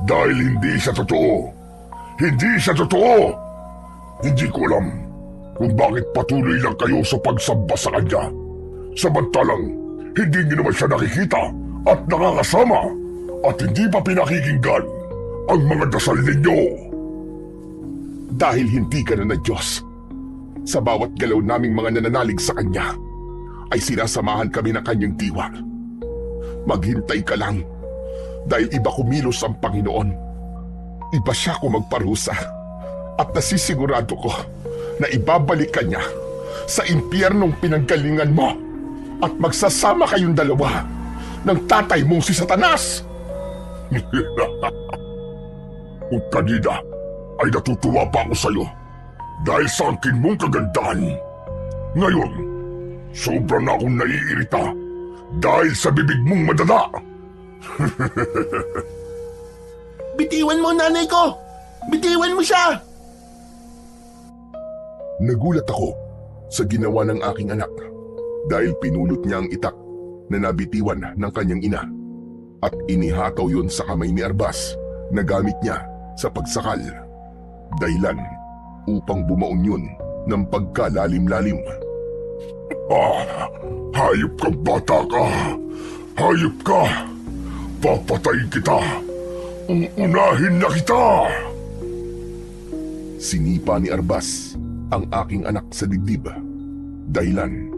Dahil hindi siya totoo. Hindi siya totoo! Hindi ko alam kung bakit patuloy lang kayo sa pagsamba sa kanya. Samantalang hindi niyo naman siya nakikita at nakakasama at hindi pa pinakikinggan ang mga dasal ninyo. Dahil hindi ka na Diyos, sa bawat galaw naming mga nananalig sa Kanya, ay sinasamahan kami ng Kanyang diwa. Maghintay ka lang, dahil iba kumilos ang Panginoon. Iba siya kung magparusa, at nasisigurado ko na ibabalik ka niya sa impyernong pinanggalingan mo at magsasama kayong dalawa ng tatay mong si Satanas. Kung kanina ay natutuwa pa ako sa'yo dahil sa angkin mong kagandahan. Ngayon, sobra na akong naiirita dahil sa bibig mong madala. Bitiwan mo nanay ko! Bitiwan mo siya! Nagulat ako sa ginawa ng aking anak dahil pinulot niya ang itak na nabitiwan ng kanyang ina at inihataw yon sa kamay ni Arbas na gamit niya sa pagsakal. Dahilan upang bumaon yun ng pagkalalim-lalim. Hayop kang bata ka! Hayop ka! Papatayin kita! Uunahin na kita! Sinipa ni Arbas ang aking anak sa dibdib. Dahilan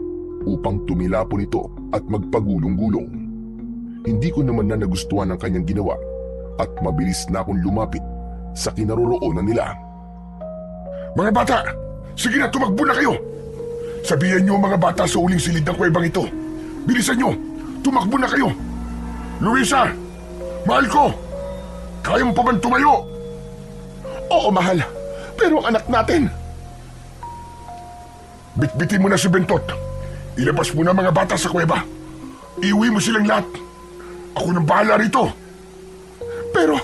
upang tumilapon ito at magpagulong-gulong. Hindi ko naman na nagustuhan ang kanyang ginawa at mabilis na akong lumapit sa kinaroroonan nila. Mga bata! Sige na, tumakbo na kayo! Sabihan niyo mga bata sa uling silid ng kuwebang ito. Bilisan niyo! Tumakbo na kayo! Luisa! Mahal ko! Kaya mo pa bang tumayo? Oo, mahal. Pero ang anak natin... Bitbitin mo na si Bentot. Ilabas mo na mga bata sa kuweba. Iuwi mo silang lahat. Ako nang bahala rito. Pero,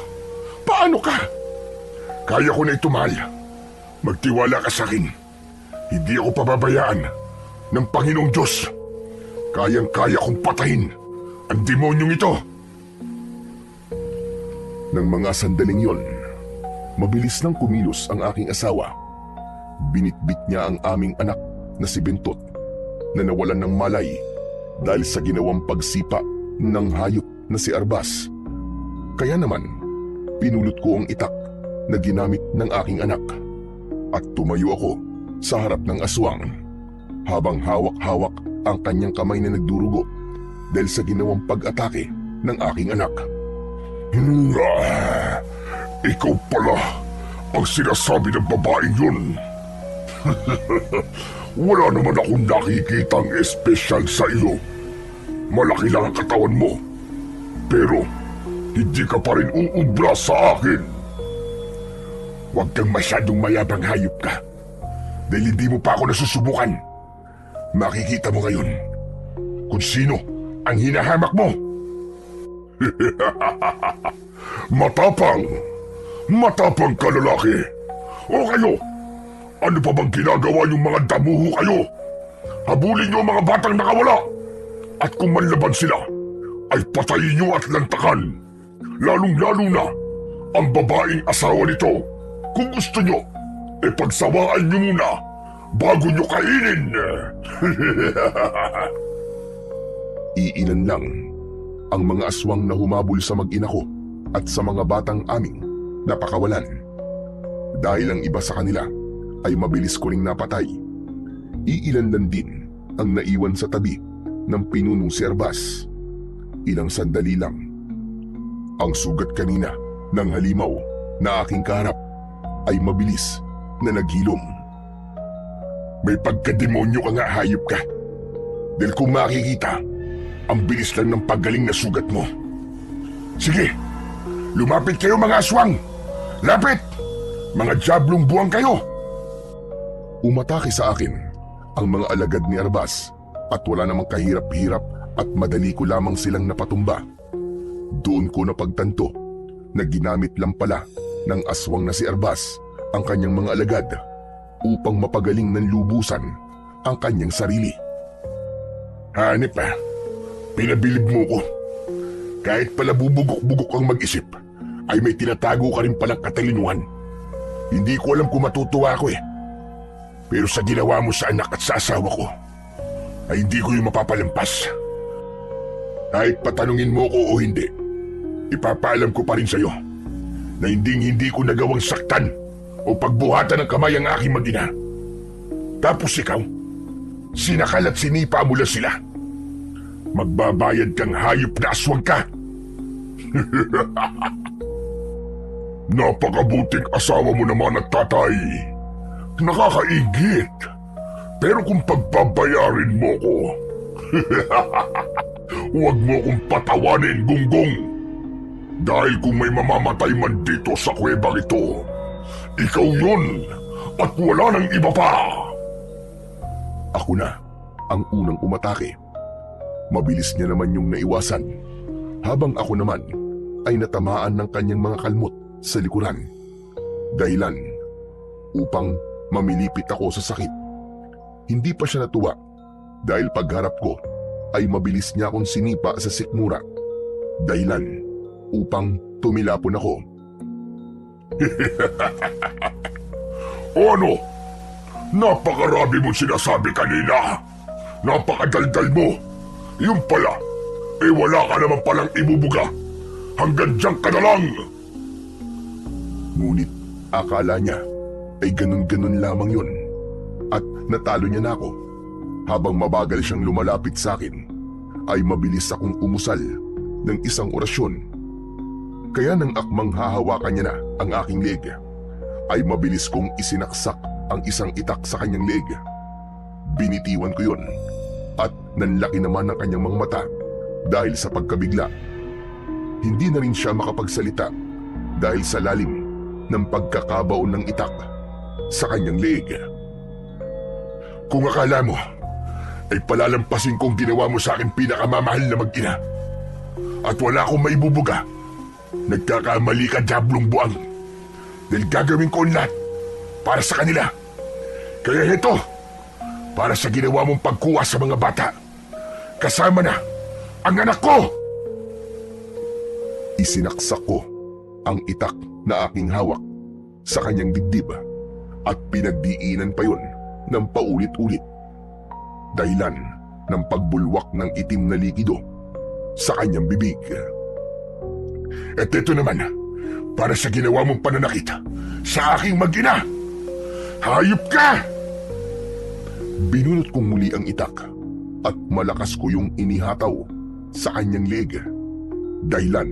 paano ka? Kaya ko na ito, mahal. Magtiwala ka sa akin. Hindi ako pababayaan ng Panginoong Diyos. Kayang-kaya kong patayin ang demonyong ito. Nang mga sandaling yon, mabilis nang kumilos ang aking asawa. Binitbit niya ang aming anak na si Bentot na nawalan ng malay dahil sa ginawang pagsipa ng hayop na si Arbas. Kaya naman, pinulot ko ang itak na ginamit ng aking anak at tumayo ako sa harap ng aswang habang hawak-hawak ang kanyang kamay na nagdurugo dahil sa ginawang pag-atake ng aking anak. Ikaw pala ang sinasabi ng babaeng yun. Wala naman akong nakikitang espesyal sa iyo. Malaki lang ang katawan mo. Pero hindi ka pa rin uubra sa akin. Huwag kang masyadong mayabang, hayop ka. Dahil hindi mo pa ako nasusubukan. Makikita mo ngayon kung sino ang hinahamak mo. Matapang! Matapang ka, lalaki! O kayo, ano pa bang ginagawa yung mga damuho kayo? Habulin niyo ang mga batang nakawala! At kung manlaban sila, ay patayin niyo at lantakan. Lalong-lalo na ang babaeng asawa nito. Kung gusto niyo, pagsawaan niyo muna bago niyo kainin. Iilan lang ang mga aswang na humabol sa mag-ina ko at sa mga batang aming napakawalan. Dahil ang iba sa kanila ay mabilis ko ring napatay. Iilan lang din ang naiwan sa tabi ng pinunong si Arbas. Ilang sandali lang. Ang sugat kanina ng halimaw na aking kaharap ay mabilis na naghilom. May pagkademonyo ka nga, hayop ka. Dahil kung makikita, ang bilis lang ng paggaling na sugat mo. Sige, lumapit kayo mga aswang! Lapit! Mga diablong buwang kayo! Umatake sa akin ang mga alagad ni Arbas at wala namang kahirap-hirap at madali ko lamang silang napatumba. Doon ko napagtanto na ginamit lang pala ng aswang na si Arbas ang kanyang mga alagad upang mapagaling ng lubusan ang kanyang sarili. Hanip pinabilib mo ko. Kahit pala bubugok-bugok kang mag-isip, ay may tinatago ka rin palang katalinuhan. Hindi ko alam kung matutuwa ako Pero sa ginawa mo sa anak at sa asawa ko, ay hindi ko yung mapapalampas. Kahit patanungin mo ko o hindi, ipapaalam ko pa rin sa'yo na hindi ko nagawang saktan o pagbuhatan ng kamay ang aking mag-ina. Tapos ikaw, sinakal at sinipa mo lang sila. Magbabayad kang hayop na aswang ka. Napakabuting asawa mo naman at tatay. Nakakaigit. Pero kung pagbabayarin mo ko, huwag mo kong patawanin, Gunggong. Dahil kung may mamamatay man dito sa kuwebang ito, ikaw yun at wala nang iba pa. Ako na ang unang umatake. Mabilis niya naman yung naiwasan, habang ako naman ay natamaan ng kanyang mga kalmot sa likuran. Dahilan upang mamilipit ako sa sakit. Hindi pa siya natuwa dahil pagharap ko ay mabilis niya akong sinipa sa sikmura. Dahilan upang tumilapon ako. O ano? Napakarami mong sinasabi kanina. Napakadaldal mo. Yung pala, wala ka naman palang ibubuga. Hanggang diyan ka na lang. Ngunit akala niya ay ganun-ganun lamang yun. At natalo niya na ako. Habang mabagal siyang lumalapit sa akin, ay mabilis akong umusal ng isang orasyon. Kaya nang akmang hahawakan niya na ang aking leg, ay mabilis kong isinaksak ang isang itak sa kanyang leg. Binitiwan ko yun at nanlaki naman ang kanyang mga mata dahil sa pagkabigla. Hindi na rin siya makapagsalita dahil sa lalim ng pagkakabaon ng itak sa kanyang leeg. Kung akala mo ay palalampasin kong ginawa mo sa akin pinakamamahal na mag-ina at wala akong maibubuga, nagkakamali ka, Diablong Buang. Dahil gagawin ko ang lahat para sa kanila. Kaya heto, para sa ginawa mong pagkuha sa mga bata, kasama na ang anak ko! Isinaksak ko ang itak na aking hawak sa kanyang dibdib at pinagdiinan pa yun ng paulit-ulit. Dahilan ng pagbulwak ng itim na likido sa kanyang bibig. At ito naman, para sa ginawa mong pananakit sa aking mag-ina. Hayop ka! Binunot kong muli ang itak at malakas ko yung inihataw sa kanyang leeg. Dahilan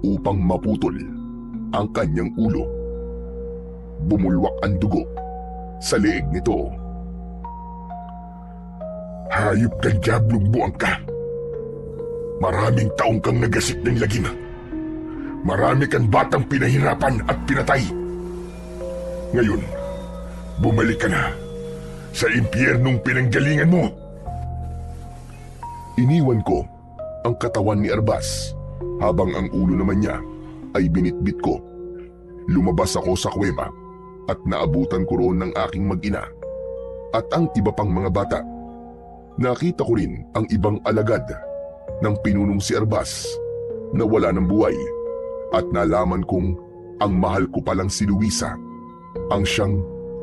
upang maputol ang kanyang ulo. Bumulwak ang dugo sa leeg nito. Hayop kang Diablong Buang ka. Maraming taong kang nagasik ng lagim. Marami kang batang pinahirapan at pinatay. Ngayon, bumalik ka na sa impyernong pinanggalingan mo. Iniwan ko ang katawan ni Arbas habang ang ulo naman niya ay binitbit ko. Lumabas ako sa kuweba at naabutan ko roon ng aking mag-ina at ang iba pang mga bata. Nakita ko rin ang ibang alagad ng pinunong si Arbas na wala ng buhay at nalaman kong ang mahal ko palang si Luisa ang siyang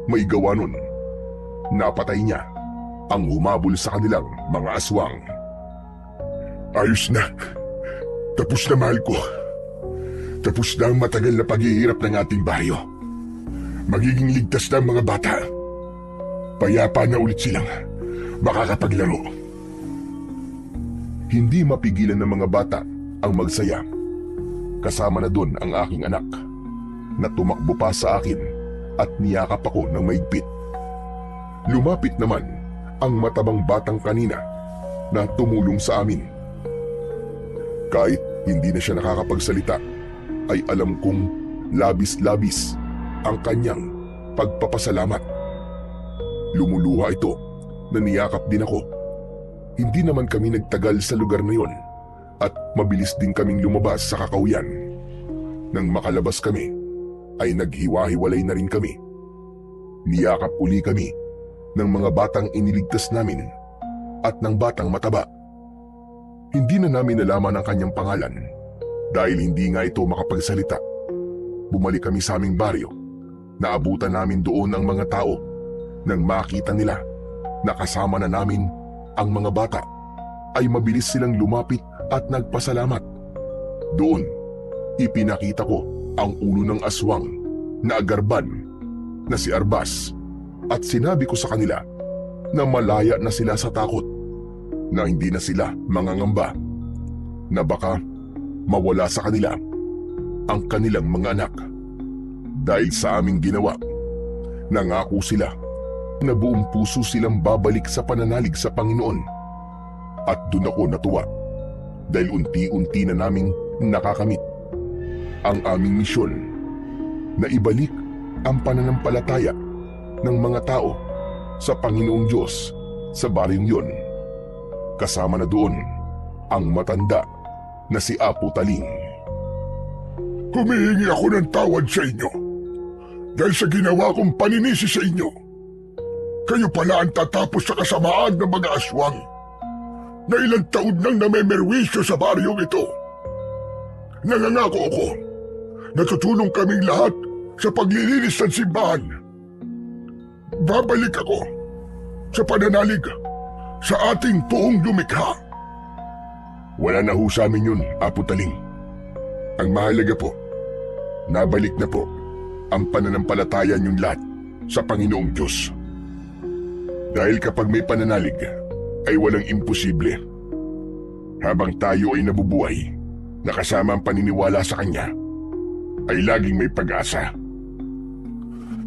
may gawa nun. Napatay niya ang humabol sa kanilang mga aswang. Ayos na. Tapos na, mahal ko. Tapos na ang matagal na paghihirap ng ating baryo. Magiging ligtas na ang mga bata. Payapa na ulit silang makakapaglaro. Hindi mapigilan ng mga bata ang magsaya. Kasama na doon ang aking anak na tumakbo pa sa akin at niyakap ako ng maigpit. Lumapit naman ang matabang batang kanina na tumulong sa amin. Kahit hindi na siya nakakapagsalita, ay alam kong labis-labis ang kanyang pagpapasalamat. Lumuluha ito na niyakap din ako. Hindi naman kami nagtagal sa lugar na yon at mabilis din kaming lumabas sa kakauyan. Nang makalabas kami, ay naghiwa-hiwalay na rin kami. Niyakap uli kami ng mga batang iniligtas namin at ng batang mataba. Hindi na namin nalaman ang kanyang pangalan dahil hindi nga ito makapagsalita. Bumalik kami sa aming baryo. Naabutan namin doon ang mga tao. Nang makita nila na kasama na namin ang mga bata, ay mabilis silang lumapit at nagpasalamat. Doon, ipinakita ko ang ulo ng aswang na agarban na si Arbas at sinabi ko sa kanila na malaya na sila sa takot, na hindi na sila mangangamba, na baka mawala sa kanila ang kanilang mga anak. Dahil sa aming ginawa, nangako sila na buong puso silang babalik sa pananalig sa Panginoon. At doon ako natuwa dahil unti-unti na naming nakakamit ang aming misyon na ibalik ang pananampalataya ng mga tao sa Panginoong Diyos sa baryong yon. Kasama na doon ang matanda na si Apo Taling. Humihingi ako ng tawad sa inyo dahil sa ginawa kong paninisi sa inyo. Kayo pala ang tatapos sa kasamaan ng mga aswang na ilang taon nang namemerwisyo sa baryong ito. Nangangako ako na tutulong kaming lahat sa paglilinis ng simbahan. Babalik ako sa pananalig sa ating buong lumikha. Wala na ho sa amin yun, Apo Taling. Ang mahalaga po, nabalik na po ang pananampalataya niyong lahat sa Panginoong Diyos. Dahil kapag may pananalig, ay walang imposible. Habang tayo ay nabubuhay, nakasama ang paniniwala sa Kanya, ay laging may pag-asa.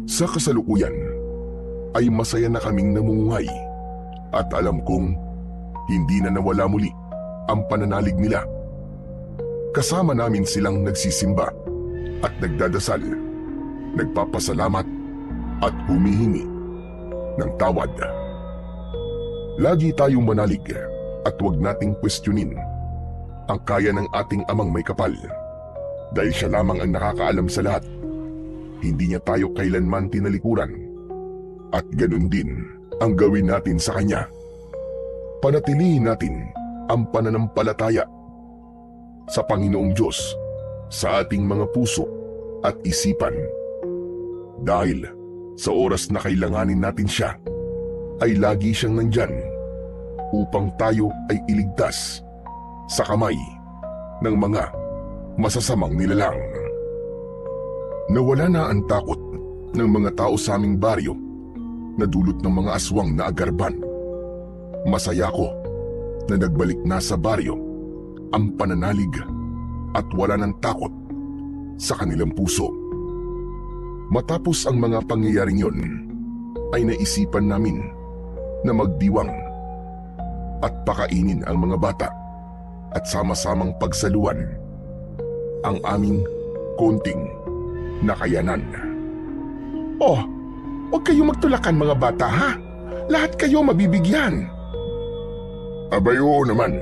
Sa kasalukuyan, ay masaya na kaming namumuhay at alam kong hindi na nawala muli ang pananalig nila. Kasama namin silang nagsisimba at nagdadasal, nagpapasalamat at humihingi ng tawad. Lagi tayong manalig at huwag nating kwestiyonin ang kaya ng ating amang may kapal dahil siya lamang ang nakakaalam sa lahat. Hindi niya tayo kailanman tinalikuran at ganun din ang gawin natin sa Kanya. Panatilihin natin ang pananampalataya sa Panginoong Diyos sa ating mga puso at isipan. Dahil sa oras na kailanganin natin siya, ay lagi siyang nandyan upang tayo ay iligtas sa kamay ng mga masasamang nilalang. Nawala na ang takot ng mga tao sa aming baryo na dulot ng mga aswang na agarban. Masaya ko na nagbalik na sa baryo ang pananalig at wala ng takot sa kanilang puso. Matapos ang mga pangyayaring yon, ay naisipan namin na magdiwang at pakainin ang mga bata at sama-samang pagsaluan ang aming konting nakayanan. Oh, huwag kayong magtulakan mga bata ha. Lahat kayo mabibigyan. Abay oo naman,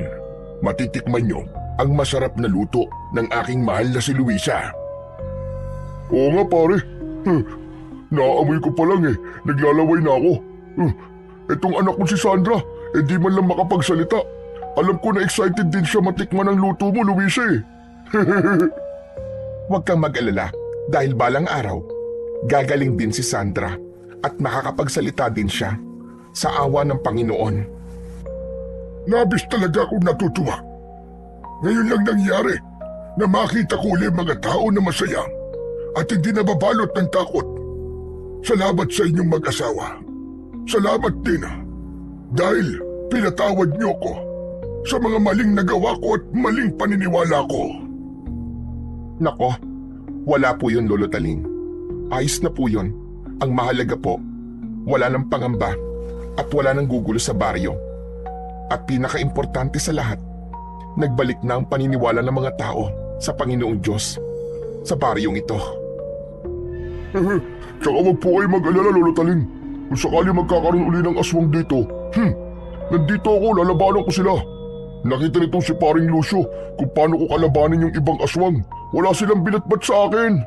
matitikman nyo ang masarap na luto ng aking mahal na si Luisa. Oo nga pare, naaamoy ko pa lang naglalaway na ako. Etong anak mo si Sandra, di man lang makapagsalita. Alam ko na excited din siya matikman ang luto mo, Luisa Huwag kang mag-alala dahil balang araw, gagaling din si Sandra at makakapagsalita din siya sa awa ng Panginoon. Nabis talaga akong natutuwa. Ngayon lang nangyari na makita ko ulit mga tao na masaya at hindi nababalot ng takot. Salamat sa inyong mag-asawa. Salamat din dahil pinatawad niyo ko sa mga maling nagawa ko at maling paniniwala ko. Nako, wala po yun Lolo Taling. Ayos na po yun. Ang mahalaga po, wala ng pangamba at wala ng gugulo sa baryo. At pinaka-importante sa lahat, nagbalik na ang paniniwala ng mga tao sa Panginoong Diyos sa baryong ito. Tsaka wag po kayo mag-alala, Lolo Taling. Kung sakali magkakaroon uli ng aswang dito, Nandito ako, lalabanan ko sila. Nakita nito si paring Lucio kung paano ko kalabanin yung ibang aswang. Wala silang binatbat sa akin.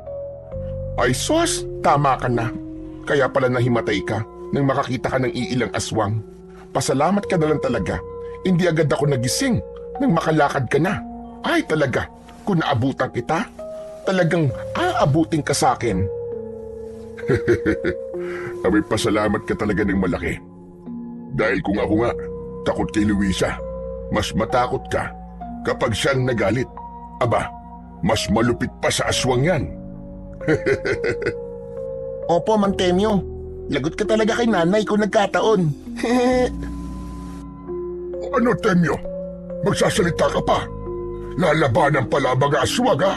Ay sos, tama ka na. Kaya pala nahimatay ka nang makakita ka ng iilang aswang. Pasalamat ka na lang talaga. Hindi agad ako nagising nang makalakad ka na. Ay talaga, kung naabutan kita, talagang aabutin ka sa akin. Abay, pasalamat ka talaga ng malaki. Dahil kung ako nga, takot kay Luisa, mas matakot ka kapag siyang nagalit. Aba, mas malupit pa sa aswang yan. Opo, Mang Temyo. Lagot ka talaga kay nanay kung nagkataon. Ano, Temyo? Magsasalita ka pa? Lalabanan pala mga aswang, ha?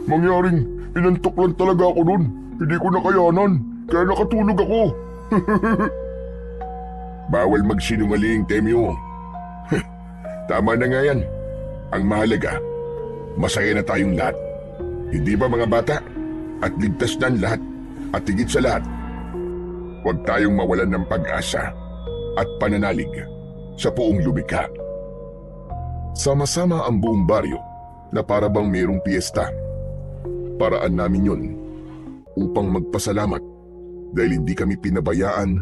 Mangyaring inantok lang talaga ako nun. Hindi ko nakayanan, kaya nakatulog ako. Bawal magsinungaling, Temyo. Tama na nga yan. Ang mahalaga, masaya na tayong lahat. Hindi ba mga bata? At ligtas na ang lahat. At higit sa lahat, huwag tayong mawalan ng pag-asa at pananalig sa buong lumikha. Sama-sama ang buong baryo na para bang mayroong piyesta. Paraan namin yun upang magpasalamat dahil hindi kami pinabayaan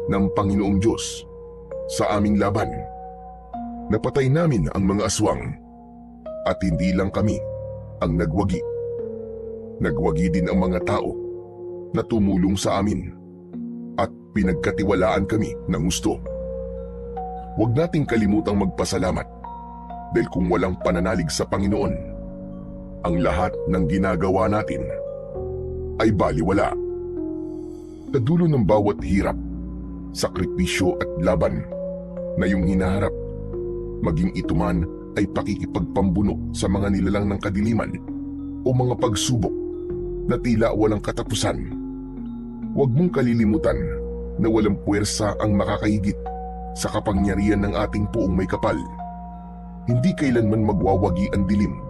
ng Panginoong Diyos sa aming laban. Napatay namin ang mga aswang at hindi lang kami ang nagwagi. Nagwagi din ang mga tao na tumulong sa amin at pinagkatiwalaan kami ng gusto. Huwag nating kalimutang magpasalamat dahil kung walang pananalig sa Panginoon, ang lahat ng ginagawa natin ay baliwala. Sa dulo ng bawat hirap, sakripisyo at laban na iyong hinaharap, maging ito man ay pakikipagpambuno sa mga nilalang ng kadiliman o mga pagsubok na tila walang katapusan. Huwag mong kalilimutan na walang puwersa ang makakahigit sa kapangyarihan ng ating Poong May Kapal. Hindi kailanman magwawagi ang dilim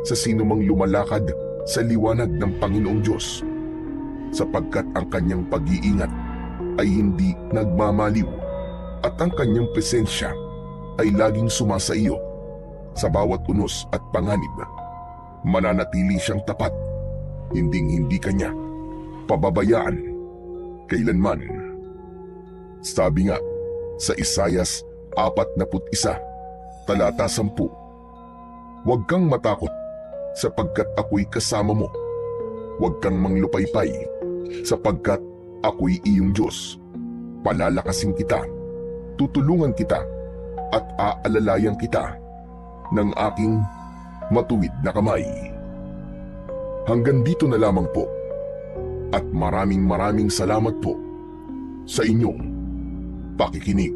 sa sinumang lumalakad sa liwanag ng Panginoong Diyos, sapagkat ang kanyang pag-iingat ay hindi nagmamaliw at ang kanyang presensya ay laging sumasa iyo sa bawat unos at panganib. Mananatili siyang tapat, hinding-hindi kanya pababayaan kailanman. Sabi nga sa Isayas 41, talata 10, huwag kang matakot sapagkat ako'y kasama mo. Huwag kang manglupaypay sapagkat ako'y iyong Diyos. Palalakasin kita, tutulungan kita at aalalayan kita ng aking matuwid na kamay. Hanggang dito na lamang po at maraming salamat po sa inyong pakikinig.